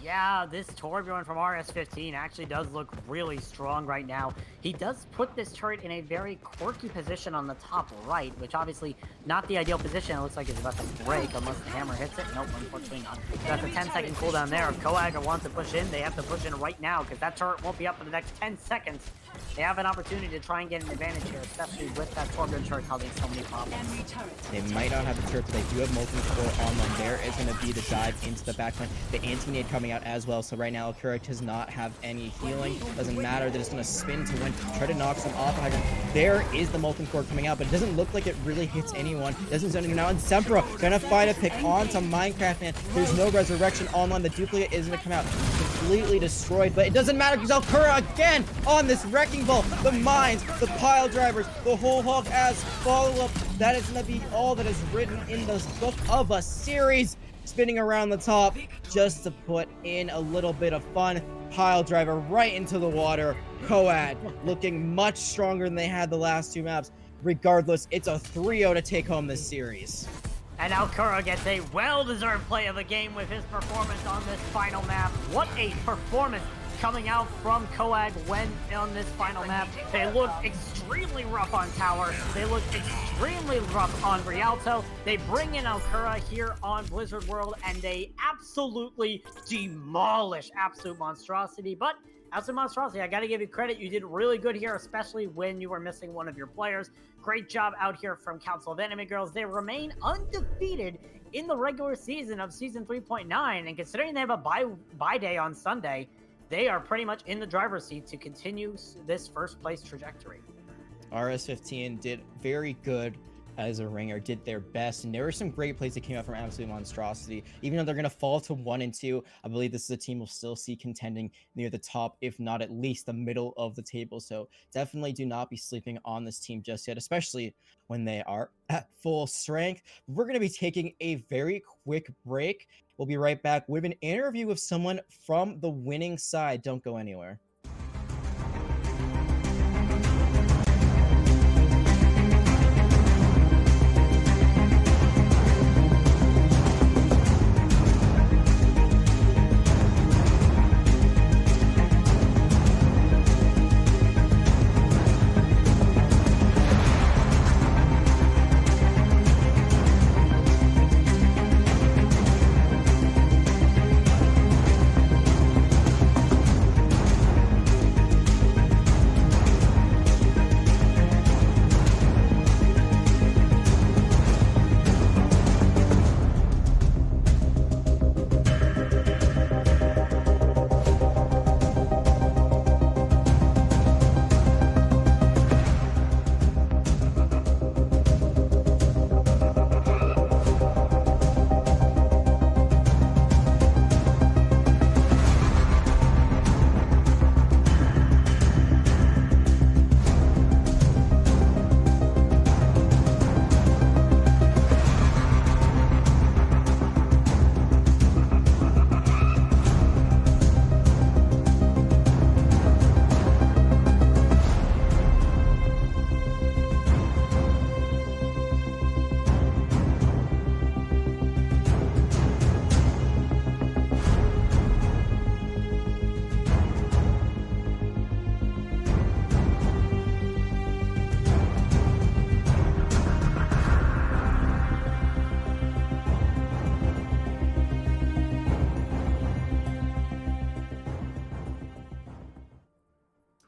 Yeah, this Torbjorn from RS-15 actually does look really strong right now. He does put this turret in a very quirky position on the top right, which obviously not the ideal position. It looks like it's about to break unless the hammer hits it. Nope, unfortunately not. That's a 10-second cooldown there. If Coag wants to push in, they have to push in right now because that turret won't be up for the next 10 seconds. They have an opportunity to try and get an advantage here, especially with that Torbjorn turret causing so many problems. They might not have the turret, but they do have Molten Core on them. There is going to be the dive into the backline. The anti-nade coming out as well. So right now, Alkura does not have any healing. Doesn't matter. They're just going to spin to win. Try to knock some off. There is the Molten Core coming out, but it doesn't look like it really hits anyone. Doesn't zone anyone now. And Sempra going to find a pick onto Minecraft Man. There's no resurrection online. The duplicate is going to come out completely destroyed, but it doesn't matter because Alkura again on this wrecking ball. The mines, the pile drivers, the whole hog as follow-up. That is going to be all that is written in this book of a series. Spinning around the top just to put in a little bit of fun. Pile driver right into the water. Coad looking much stronger than they had the last two maps. Regardless, it's a 3-0 to take home this series. And now Kura gets a well-deserved play of the game with his performance on this final map. What a performance coming out from Coag when on this final map. They look extremely rough on Tower. They look extremely rough on Rialto. They bring in Alkura here on Blizzard World, and they absolutely demolish Absolute Monstrosity. But Absolute Monstrosity, I got to give you credit. You did really good here, especially when you were missing one of your players. Great job out here from Council of Anime Girls. They remain undefeated in the regular season of Season 3.9, and considering they have a bye day on Sunday, they are pretty much in the driver's seat to continue this first place trajectory. RS-15 did very good as a ringer, did their best, and there were some great plays that came out from Absolute Monstrosity. Even though they're going to fall to 1 and 2, I believe this is a team we'll still see contending near the top, if not at least the middle of the table. So definitely do not be sleeping on this team just yet, especially when they are at full strength. We're going to be taking a very quick break. We'll be right back with an interview with someone from the winning side. Don't go anywhere.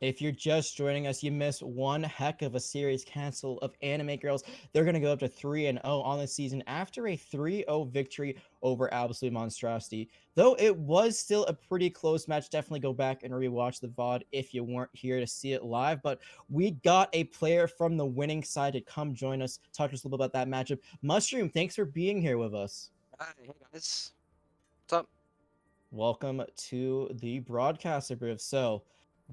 If you're just joining us, you missed one heck of a series cancel of Anime Girls. They're going to go up to 3-0 on the season after a 3-0 victory over Absolute Monstrosity. Though it was still a pretty close match, definitely go back and rewatch the VOD if you weren't here to see it live. But we got a player from the winning side to come join us, talk to us a little bit about that matchup. Mushroom, thanks for being here with us. Hi, hey guys. What's up? Welcome to the broadcaster booth. So,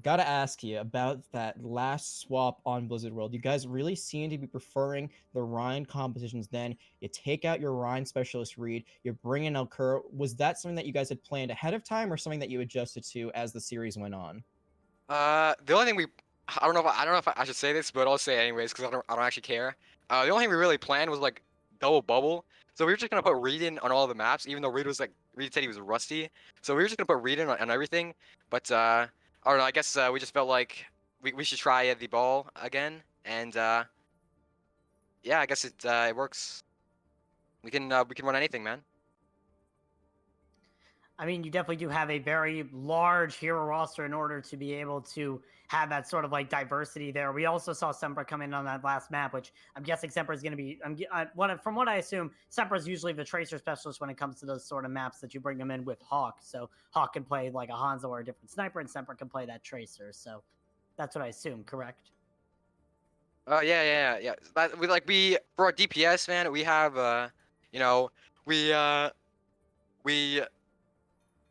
gotta ask you about that last swap on Blizzard World. You guys really seem to be preferring the Rhine compositions then. You take out your Rhine specialist Reed, you bring in Alkura. Was that something that you guys had planned ahead of time or something that you adjusted to as the series went on? The only thing I don't know if I should say this, but I'll say it anyways because I don't actually care. The only thing we really planned was like double bubble. So we were just gonna put Reed in on all the maps, even though Reed was like Reed said he was rusty, so we were just gonna put Reed in on everything. But I don't know. I guess we just felt like we should try the ball again, and yeah, I guess it works. We can run anything, man. I mean, you definitely do have a very large hero roster in order to be able to have that sort of like diversity there. We also saw Sempra come in on that last map, which I'm guessing Sempra is going to be. From what I assume, Sempra is usually the tracer specialist when it comes to those sort of maps that you bring them in with Hawk. So Hawk can play like a Hanzo or a different sniper, and Sempra can play that tracer. So that's what I assume. Correct? Yeah. We for our DPS, man, we have you know, we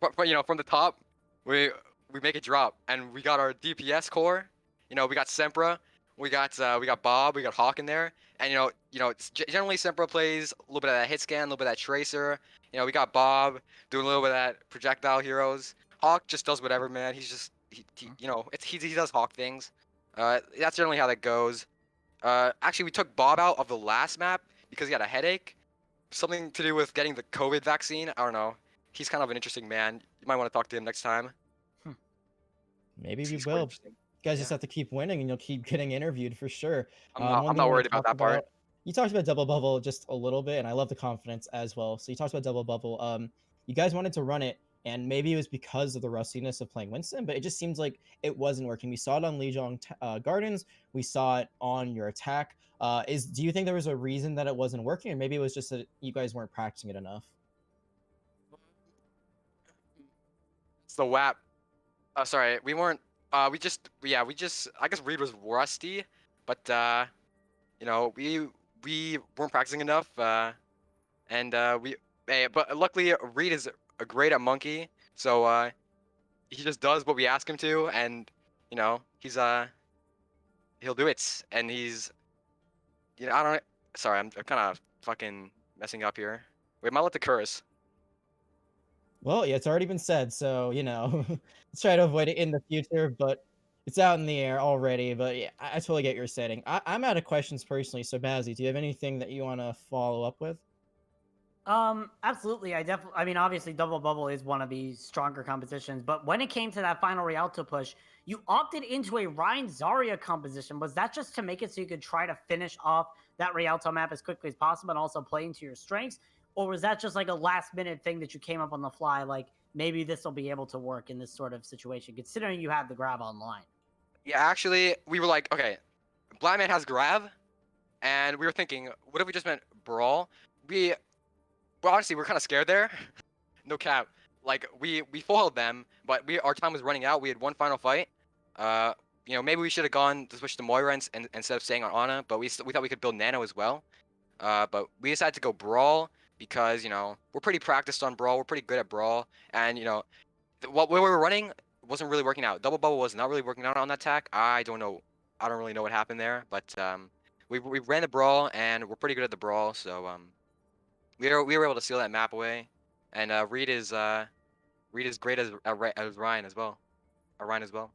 but, from the top, we we make it drop, and we got our DPS core. We got Sempra, we got Bob, we got Hawk in there, and generally Sempra plays a little bit of that hit scan, a little bit of that tracer. We got Bob doing a little bit of that projectile heroes. Hawk just does whatever, man. He's just he does Hawk things. That's generally how that goes. Actually, we took Bob out of the last map because he had a headache. Something to do with getting the COVID vaccine. I don't know. He's kind of an interesting man. You might want to talk to him next time. Maybe we He's quite will. interesting. You guys just Yeah. have to keep winning, and you'll keep getting interviewed for sure. I'm One thing not I want worried to about talk that part. about. You talked about double bubble just a little bit, and I love the confidence as well. So you talked about double bubble. You guys wanted to run it, and maybe it was because of the rustiness of playing Winston, but it just seems like it wasn't working. We saw it on Lijiang Gardens. We saw it on your attack. Do you think there was a reason that it wasn't working, or maybe it was just that you guys weren't practicing it enough? It's the WAP. Sorry, we weren't. We just. I guess Reed was rusty, but we weren't practicing enough. But luckily Reed is great at monkey, so he just does what we ask him to, and he'll do it, and I don't. Sorry, I'm kind of fucking messing up here. Wait, am I allowed to curse? Well, yeah, it's already been said, so let's try to avoid it in the future. But it's out in the air already. But yeah, I totally get your setting. I'm out of questions personally. So Bazzy, do you have anything that you want to follow up with? Absolutely. I mean, obviously, Double Bubble is one of the stronger competitions, but when it came to that final Rialto push, you opted into a Ryan Zarya composition. Was that just to make it so you could try to finish off that Rialto map as quickly as possible and also play into your strengths? Or was that just like a last minute thing that you came up on the fly? Like maybe this will be able to work in this sort of situation, considering you have the grab online. Yeah, actually, we were like, okay, Blind Man has grab, and we were thinking, what if we just meant brawl? Well, honestly, we're kind of scared there. No cap. Like we foiled them, but our time was running out. We had one final fight. Uh, maybe we should have gone to switch to Moira instead of staying on Ana, but we thought we could build Nano as well. But we decided to go Brawl because we're pretty practiced on Brawl. We're pretty good at Brawl, and what we were running wasn't really working out. Double Bubble was not really working out on that attack. I don't know. I don't really know what happened there, but we ran the Brawl, and we're pretty good at the Brawl, so we were able to seal that map away, and Reed is great as Ryan as well. Ryan as well.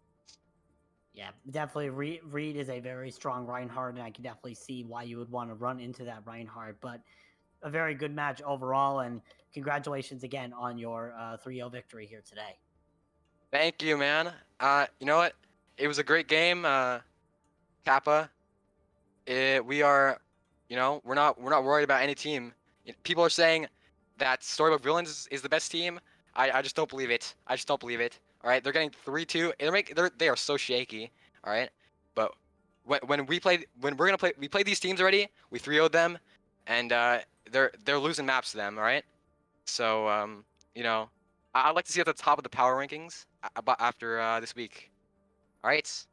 Yeah, definitely. Reed is a very strong Reinhardt, and I can definitely see why you would want to run into that Reinhardt. But a very good match overall, and congratulations again on your 3-0 victory here today. Thank you, man. You know what? It was a great game, Kappa. We are, we're not worried about any team. People are saying that Storybook Villains is the best team. I just don't believe it. I just don't believe it. All right, they're getting 3-2. They are so shaky. All right, but when we're gonna play, we played these teams already. We 3-0'd them, and they're losing maps to them. All right, so I'd like to see at the top of the power rankings after this week. All right.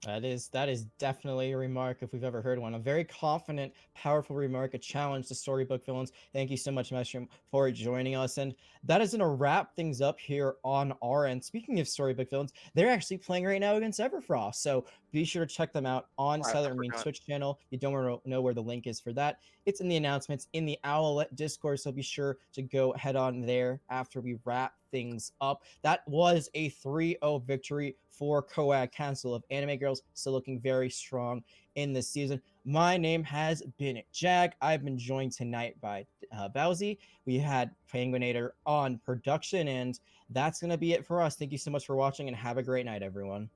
That is definitely a remark if we've ever heard one. A very confident, powerful remark, a challenge to Storybook Villains. Thank you so much, Mushroom, for joining us. And that is gonna wrap things up here on our end. Speaking of Storybook Villains, they're actually playing right now against Everfrost. So be sure to check them out on I Southern Mean forgot. Twitch channel. You don't know where the link is for that. It's in the announcements in the Owlet Discord. So be sure to go head on there after we wrap things up. That was a 3-0 victory for Coag Council of Anime Girls, still looking very strong in this season. My name has been Jag. I've been joined tonight by Bowsy. We had Penguinator on production, and that's going to be it for us. Thank you so much for watching, and have a great night, everyone.